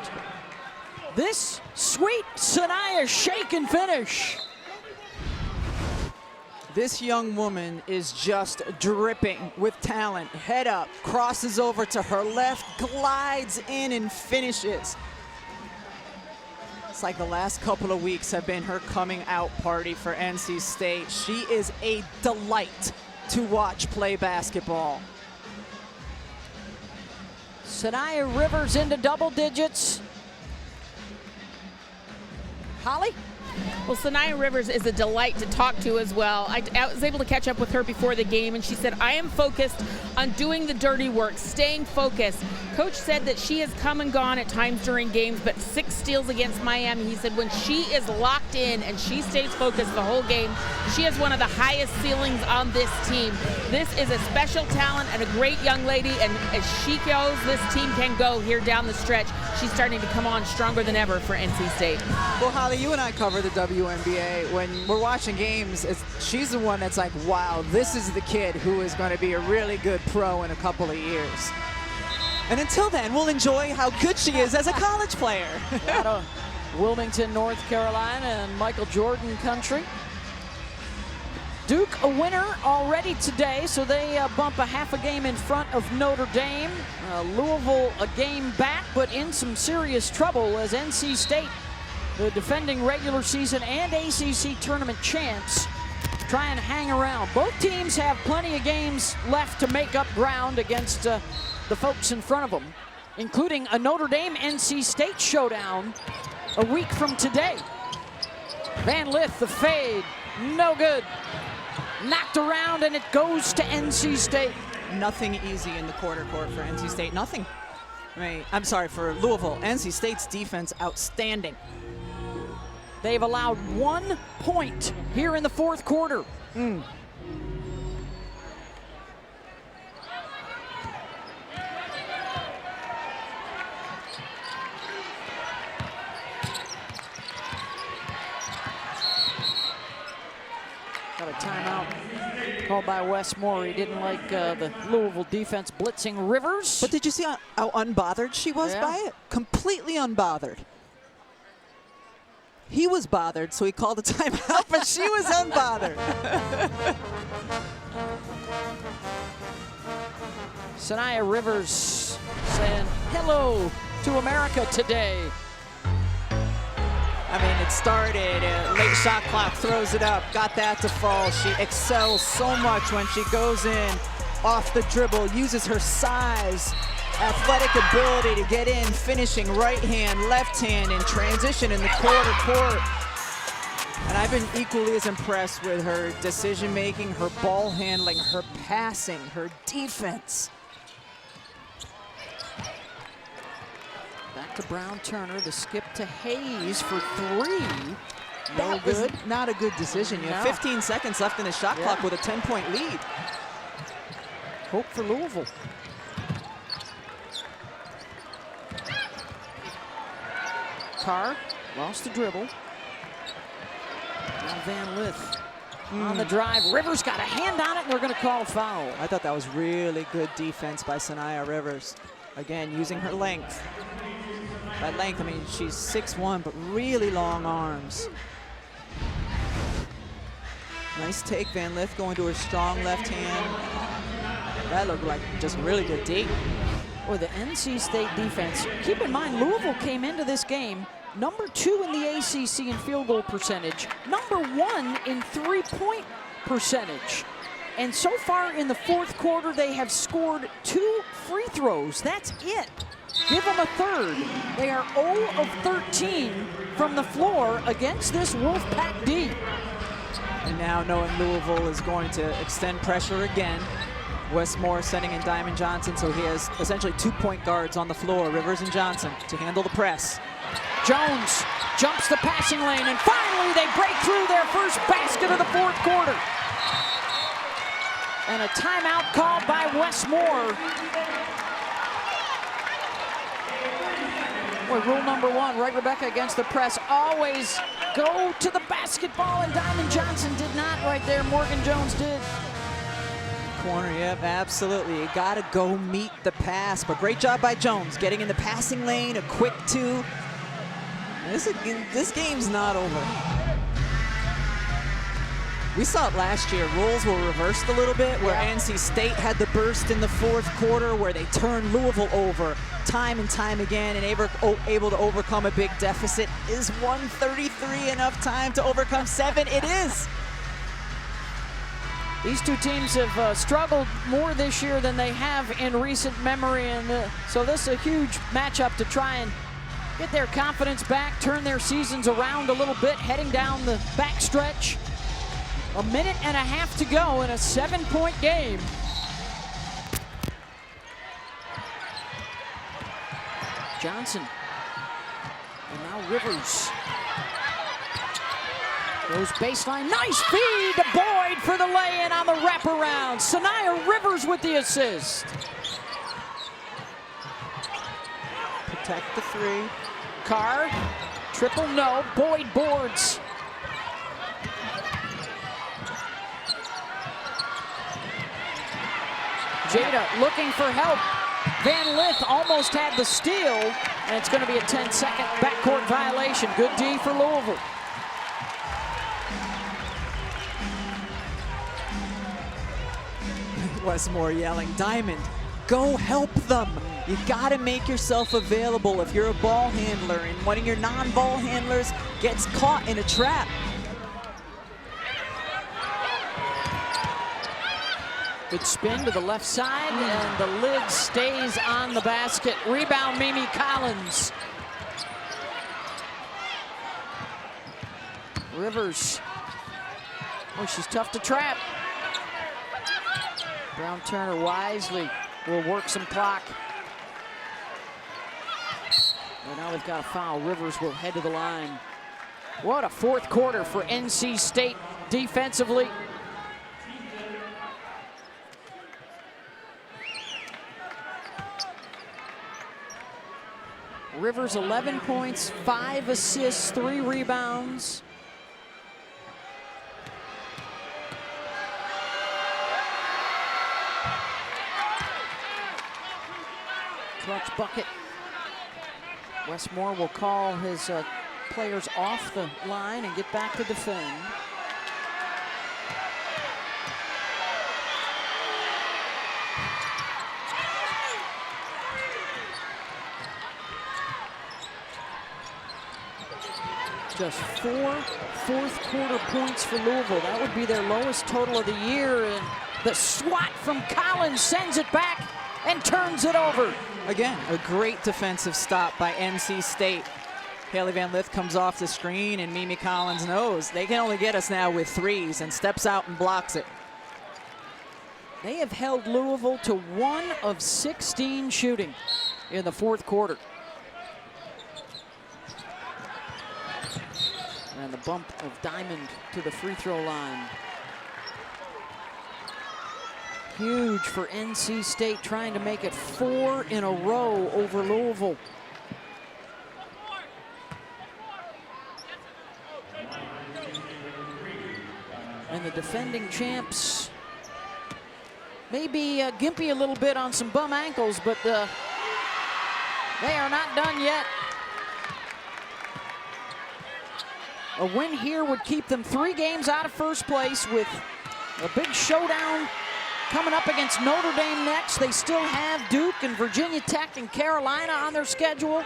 this sweet Sanaya shake and finish. This young woman is just dripping with talent. Head up, crosses over to her left, glides in and finishes. It's like the last couple of weeks have been her coming out party for NC State. She is a delight to watch play basketball. Sanaya Rivers into double digits. Holly? Well, Sanaya Rivers is a delight to talk to as well. I was able to catch up with her before the game, and she said, I am focused on doing the dirty work, staying focused. Coach said that she has come and gone at times during games, but 6 steals against Miami. He said when she is locked in and she stays focused the whole game, she has one of the highest ceilings on this team. This is a special talent and a great young lady, and as she goes, this team can go here down the stretch. She's starting to come on stronger than ever for NC State. Well, Holly, you and I cover the WNBA. When we're watching games, she's the one that's like, wow, this is the kid who is going to be a really good pro in a couple of years. And until then, we'll enjoy how good she is as a college player. Out of Wilmington, North Carolina, and Michael Jordan country. Duke a winner already today, so they bump a half a game in front of Notre Dame. Louisville a game back, but in some serious trouble as NC State, the defending regular season and ACC tournament champs, try and hang around. Both teams have plenty of games left to make up ground against the folks in front of them, including a Notre Dame-NC State showdown a week from today. Van Lith, the fade, no good. Knocked around, and it goes to NC State. Nothing easy in the quarter court for NC State. Nothing. I'm sorry, for Louisville. NC State's defense outstanding. They've allowed 1 point here in the fourth quarter. Got a timeout called by Wes Moore. He didn't like the Louisville defense blitzing Rivers. But did you see how unbothered she was by it? Completely unbothered. He was bothered, so he called a timeout, but she was unbothered. Sanaya Rivers saying hello to America today. I mean, it started, late shot clock, throws it up, got that to fall. She excels so much when she goes in off the dribble, uses her size, athletic ability to get in, finishing right hand, left hand in transition in the quarter court. And I've been equally as impressed with her decision making, her ball handling, her passing, her defense. Back to Brown Turner, the skip to Hayes for 3. That was not a good decision. You have 15 seconds left in the shot clock with a 10-point lead. Hope for Louisville. Carr lost the dribble. Now Van Lith on the drive. Rivers got a hand on it, and they're going to call a foul. I thought that was really good defense by Sanaya Rivers. Again, using her length. By length, I mean, she's 6'1", but really long arms. Nice take, Van Lith going to her strong left hand. That looked like just really good deep. Boy, the NC State defense. Keep in mind, Louisville came into this game number 2 in the ACC in field goal percentage, number 1 in three-point percentage. And so far in the fourth quarter, they have scored 2 free throws. That's it. Give them a third. They are 0 of 13 from the floor against this Wolfpack D. And now knowing Louisville is going to extend pressure again, Wes Moore sending in Diamond Johnson, so he has essentially 2 point guards on the floor, Rivers and Johnson, to handle the press. Jones jumps the passing lane, and finally they break through their first basket of the fourth quarter. And a timeout called by Westmore. Boy, rule number 1, right, Rebecca, against the press, always go to the basketball, and Diamond Johnson did not right there. Morgan Jones did. Corner, yep, absolutely. You gotta go meet the pass, but great job by Jones, getting in the passing lane, a quick 2. This game's not over. We saw it last year. Rules were reversed a little bit, where NC State had the burst in the 4th quarter, where they turned Louisville over time and time again, and able to overcome a big deficit. Is 133 enough time to overcome 7? It is. These two teams have struggled more this year than they have in recent memory, and so this is a huge matchup to try and get their confidence back, turn their seasons around a little bit, heading down the backstretch. A minute and a half to go in a 7-point game. Johnson, and now Rivers. Goes baseline, nice feed to Boyd for the lay-in on the wraparound. Sanaya Rivers with the assist. Protect the 3. Carr, triple no, Boyd boards. Jada looking for help. Van Lith almost had the steal, and it's going to be a 10-second backcourt violation. Good D for Louisville. Westmore yelling, Diamond, go help them. You got to make yourself available if you're a ball handler and one of your non-ball handlers gets caught in a trap. Good spin to the left side, and the lid stays on the basket. Rebound, Mimi Collins. Rivers. Oh, she's tough to trap. Brown Turner wisely will work some clock. And now they've got a foul. Rivers will head to the line. What a 4th quarter for NC State defensively. Rivers 11 points, 5 assists, 3 rebounds. Clutch bucket. Westmore will call his players off the line and get back to defend. Just 4 4th quarter points for Louisville. That would be their lowest total of the year. And the swat from Collins sends it back and turns it over. Again, a great defensive stop by NC State. Haley Van Lith comes off the screen, and Mimi Collins knows they can only get us now with 3s and steps out and blocks it. They have held Louisville to 1 of 16 shooting in the 4th quarter. And the bump of Diamond to the free throw line. Huge for NC State, trying to make it 4 in a row over Louisville. And the defending champs maybe gimpy a little bit on some bum ankles, but they are not done yet. A win here would keep them 3 games out of first place, with a big showdown coming up against Notre Dame next. They still have Duke and Virginia Tech and Carolina on their schedule.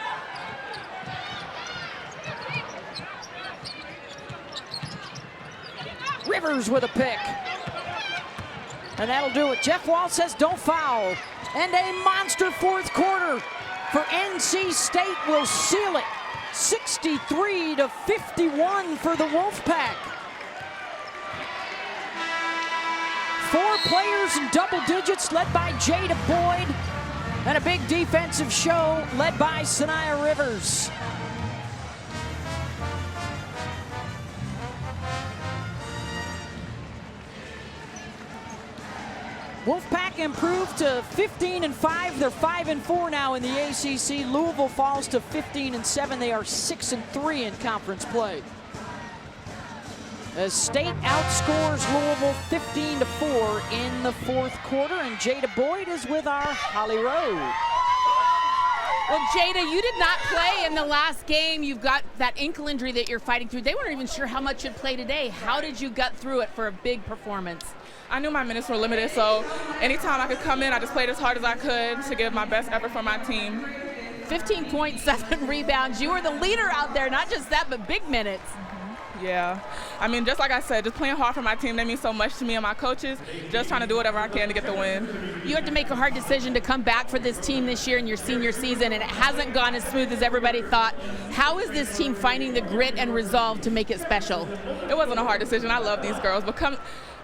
Rivers with a pick. And that'll do it. Jeff Wall says don't foul. And a monster 4th quarter for NC State will seal it. 63-51 for the Wolfpack. 4 players in double digits led by Jada Boyd, and a big defensive show led by Sanaya Rivers. Wolfpack improved to 15-5. They're 5-4 now in the ACC. Louisville falls to 15-7. They are 6-3 in conference play. As State outscores Louisville 15-4 in the fourth quarter, and Jada Boyd is with our Holly Rowe. Well, Jada, you did not play in the last game. You've got that ankle injury that you're fighting through. They weren't even sure how much you'd play today. How did you gut through it for a big performance? I knew my minutes were limited, so anytime I could come in, I just played as hard as I could to give my best effort for my team. 15.7 rebounds. You were the leader out there, not just that, but big minutes. Yeah. I mean, just like I said, just playing hard for my team, that means so much to me and my coaches. Just trying to do whatever I can to get the win. You had to make a hard decision to come back for this team this year in your senior season, and it hasn't gone as smooth as everybody thought. How is this team finding the grit and resolve to make it special? It wasn't a hard decision. I love these girls, but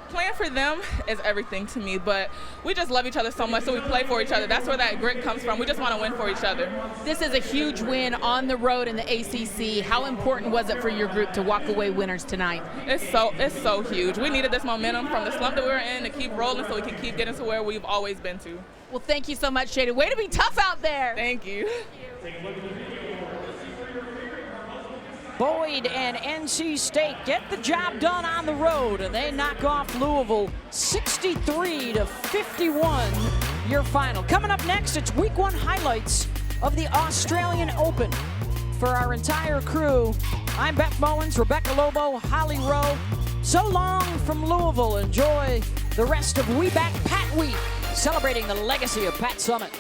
playing for them is everything to me, but we just love each other so much, so we play for each other. That's where that grit comes from. We just want to win for each other. This is a huge win on the road in the ACC. How important was it for your group to walk away winners tonight? It's so huge. We needed this momentum from the slump that we were in to keep rolling so we can keep getting to where we've always been to. Well, thank you so much, Jada. Way to be tough out there. Thank you. Boyd and NC State get the job done on the road, and they knock off Louisville 63-51, your final. Coming up next, it's week 1 highlights of the Australian Open. For our entire crew, I'm Beth Bowens, Rebecca Lobo, Holly Rowe. So long from Louisville. Enjoy the rest of We Back Pat Week, celebrating the legacy of Pat Summitt.